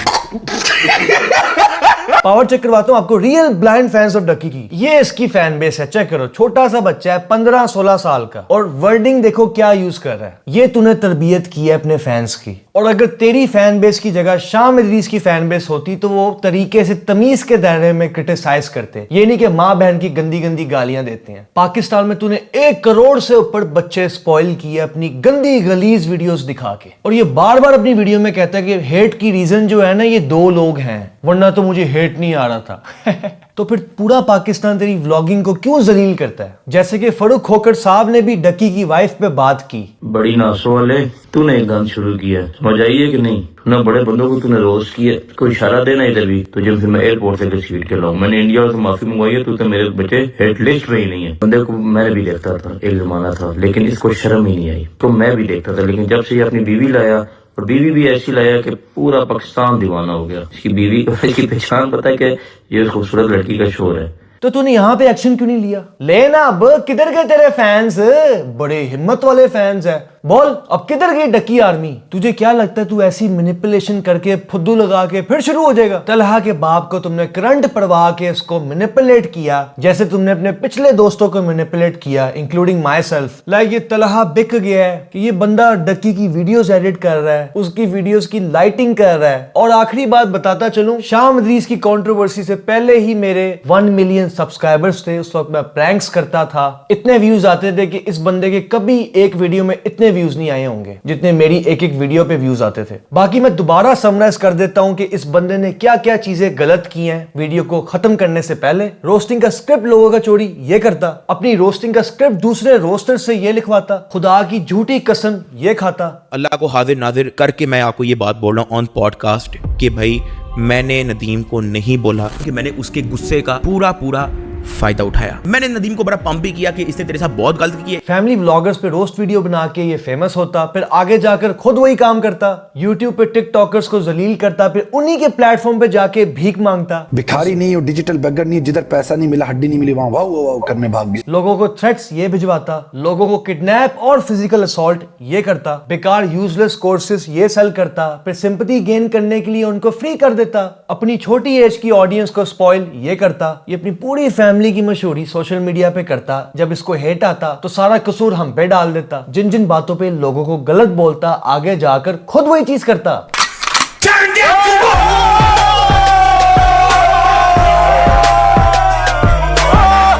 पावर चेक करवाता हूं आपको रियल ब्लाइंड फैंस ऑफ डकी की। ये इसकी फैन बेस है, चेक करो। छोटा सा बच्चा है 15-16 साल का, और वर्डिंग देखो क्या यूज कर रहा है। ये तूने तरबियत की है अपने फैंस की, और अगर तेरी फैन बेस की जगह शाम इदरीस की फैन बेस होती तो वो तरीके से तमीज के दायरे में क्रिटिसाइज करते, ये नहीं कि माँ बहन की गंदी गंदी गालियां देते हैं। पाकिस्तान में तूने 1 करोड़ से ऊपर बच्चे स्पॉइल किए अपनी गंदी गलीज वीडियोस दिखा के, और ये बार बार अपनी वीडियो में कहता है कि हेट की रीजन जो है ना ये 2 लोग हैं, वरना तो मुझे हेट नहीं आ रहा था। तो फिर पूरा पाकिस्तान तेरी व्लॉगिंग को क्यों जलील करता है? जैसे कि फरूक खोकर साहब ने भी डकी की वाइफ पे बात की। बड़ी नासों वाले, तूने एक गंद शुरू किया, समझ आई है कि नहीं? ना बड़े बंदों को तूने रोस्ट किया, कोई इशारा देना इधर भी तुझे फिर मैं एयरपोर्ट से घसीट के लाऊं। मैंने इंडिया से माफी मंगवाई है, तू तो मेरे बच्चे हेट लिस्ट में ही नहीं है। बंदे को मैंने भी देखता था, एक जमाना था, लेकिन इसको शर्म ही नहीं आई। तो मैं भी देखता था, लेकिन जब से ये अपनी बीवी लाया, और बीवी भी ऐसी लाया कि पूरा पाकिस्तान दीवाना हो गया। इसकी बीवी की पहचान पता है कि ये खूबसूरत लड़की का शोर है। तो तूने यहाँ पे एक्शन क्यों नहीं लिया? लेना अब, किधर गए तेरे फैंस? बड़े हिम्मत वाले फैंस है, बोल अब किधर गई डकी आर्मी? तुझे क्या लगता है तू ऐसी मैनिपुलेशन करके फुद्दू लगा के फिर शुरू हो जाएगा? तलहा के बाप को तुमने करंट पड़वा के इसको मैनिपुलेट किया, जैसे तुमने अपने पिछले दोस्तों को मैनिपुलेट किया, इंक्लूडिंग माई सेल्फ। लाइक ये तलहा बिक गया है कि ये बंदा डकी की वीडियोस एडिट कर रहा है, उसकी वीडियोस की लाइटिंग कर रहा है। और आखिरी बात बताता चलूं, शाम इदरीस की कंट्रोवर्सी से पहले ही मेरे 1 मिलियन सब्सक्राइबर्स थे। उस वक्त मैं प्रैंक्स करता था, इतने व्यूज आते थे कि इस बंदे के कभी एक वीडियो में इतने व्यूज नहीं आए होंगे जितने मेरी एक वीडियो पे व्यूज आते थे। बाकी मैं दोबारा समराइज कर देता हूं कि इस बंदे ने क्या क्या चीजें गलत की हैं। वीडियो को खत्म करने से पहले रोस्टिंग का स्क्रिप्ट लोगों का चोरी ये करता, अपनी रोस्टिंग का स्क्रिप्ट दूसरे रोस्टर से ये लिखवाता, खुदा की झूठी कसम ये खाता। अल्लाह को हाजिर नाजिर करके मैं आपको ये बात बोल रहा हूँ ऑन पॉडकास्ट कि भाई मैंने नदीम को नहीं बोला कि मैंने उसके गुस्से का पूरा फायदा उठाया। मैंने नदीम को बड़ा पंप भी किया कि इसने तेरे साथ बहुत गलत की है। फैमिली व्लॉगर्स पे रोस्ट वीडियो बना के ये फेमस होता, फिर आगे जाकर खुद वही काम करता, यूट्यूब पे टिकटॉकर्स को जलील करता, फिर उन्हीं के प्लेटफॉर्म पे जाके भीख मांगता। भिखारी नहीं हो, डिजिटल बेगर नहीं, जिधर पैसा नहीं मिला हड्डी नहीं मिली वहां वाह वाह करने भाग गए। लोगों को थ्रेट्स ये भिजवाता, लोगों को किडनैप और फिजिकल असॉल्ट ये करता, बेकार यूजलेस कोर्सेस ये सेल करता, फिर सिंपैथी गेन करने के लिए उनको फ्री कर देता, अपनी छोटी एज की ऑडियंस को स्पॉइल ये करता, ये अपनी पूरी फैमिली की मशहूरी सोशल मीडिया पे करता। जब इसको हेट आता तो सारा कसूर हम पे डाल देता, जिन जिन बातों पे लोगों को गलत बोलता आगे जाकर खुद वही चीज करता।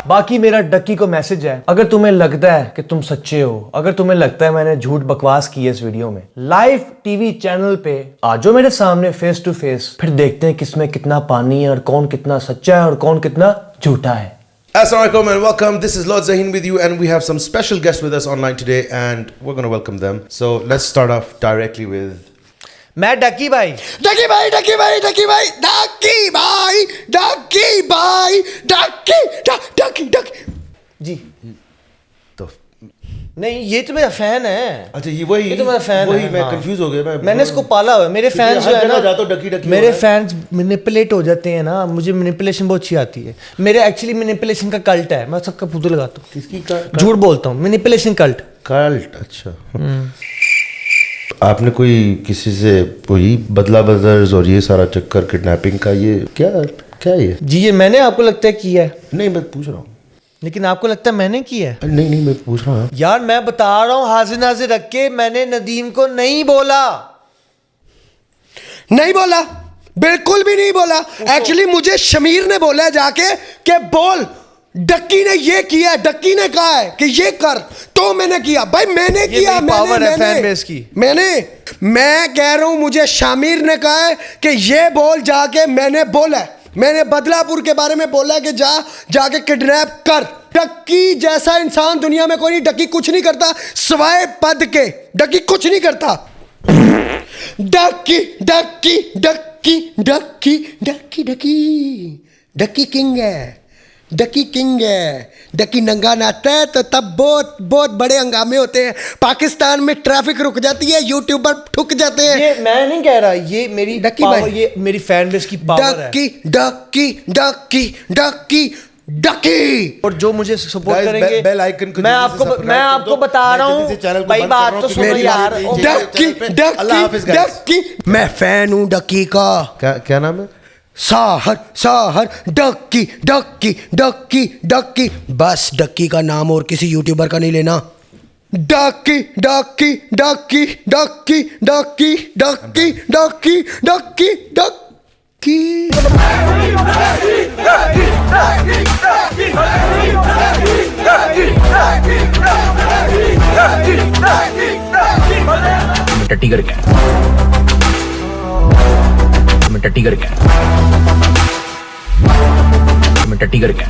बाकी मेरा डक्की को मैसेज है, अगर तुम्हें लगता है कि तुम सच्चे हो, अगर तुम्हें लगता है मैंने झूठ बकवास की है इस वीडियो में, लाइव टीवी चैनल पे आ जाओ मेरे सामने फेस टू फेस, फिर देखते हैं किसमें कितना पानी है और कौन कितना सच्चा है और कौन कितना झूठा है। Assalamualaikum and welcome. This is Lord Zahin with you, and we have some special guests with us online today, and we're going to welcome them. So let's start off directly with. मैं डकी भाई डकी भाई डकी भाई डकी भाई डकी भाई डकी भाई डकी डकी डकी जी तो नहीं, ये तो मेरा फैन है। अच्छा ये वही, ये तो मेरा फैन वही है। मैं हाँ। कंफ्यूज हो गया। मैंने इसको पाला हुआ है। मेरे फैंस जो है ना, जाता हूं डकी डकी मेरे फैंस मैनिपुलेट हो जाते हैं ना, मुझे मैनिपुलेशन बहुत अच्छी आती है। मेरे एक्चुअली मैनिपुलेशन का कल्ट है, मैं सबका फुदू लगाता हूँ। किसकी झूठ बोलता हूँ, मैनिपुलेशन कल्ट। अच्छा आपने कोई किसी से कोई बदला बदर्स और ये सारा चक्कर किडनैपिंग का ये क्या ये? जी ये मैंने, आपको लगता है किया है? नहीं मैं पूछ रहा हूँ। लेकिन आपको लगता है मैंने किया है? नहीं मैं पूछ रहा हूँ यार, मैं बता रहा हूँ हाजिर नाजिर रख के, मैंने नदीम को नहीं बोला। नहीं बोला, बिल्कुल भी नहीं बोला। एक्चुअली मुझे शमीर ने बोला है जाके कि बोल डक्की ने ये किया, डक्की ने कहा है कि ये कर, तो मैंने किया। भाई मैंने किया, मैं कह रहा हूं मुझे शामिर ने कहा है कि ये बोल जाके, मैंने बोला है, मैंने बदलापुर के बारे में बोला है कि जाके किडनैप कर। डक्की जैसा इंसान दुनिया में कोई नहीं। डक्की कुछ नहीं करता सिवाय पद के, डक्की कुछ नहीं करता। Ducky ducky ducky ducky ducky ducky ducky king है, डकी किंग है। डकी नंगा नाचता है तो तब बहुत बहुत बड़े हंगामे होते हैं। पाकिस्तान में ट्रैफिक रुक जाती है, यूट्यूबर ठुक जाते हैं। ये मैं नहीं कह रहा, ये मेरी डकी पावर, भाई, ये मेरी फैन बेस की पावर है। डकी डकी डकी डकी डकी। और जो मुझे सपोर्ट Guys, करेंगे, बेल आइकन को मैं जल्दी से आपको सब्सक्राइब कर दो। बता रहा मैं जल्दी से चैनल हूँ को भाई, बंद बात कर रहा तो हूँ सुनो क्योंकि यार। मेरी डकी अल्लाह हाफिज डकी guys। डकी। मैं फैन हूँ डकी का। क्या नाम है? साहर साहर डक्की डक्की डक्की डक्की। बस डक्की का नाम और किसी यूट्यूबर का नहीं लेना। Ducky ducky ducky ducky ducky ducky ducky ducky Ducky. टट्टी करके मैं टट्टी करके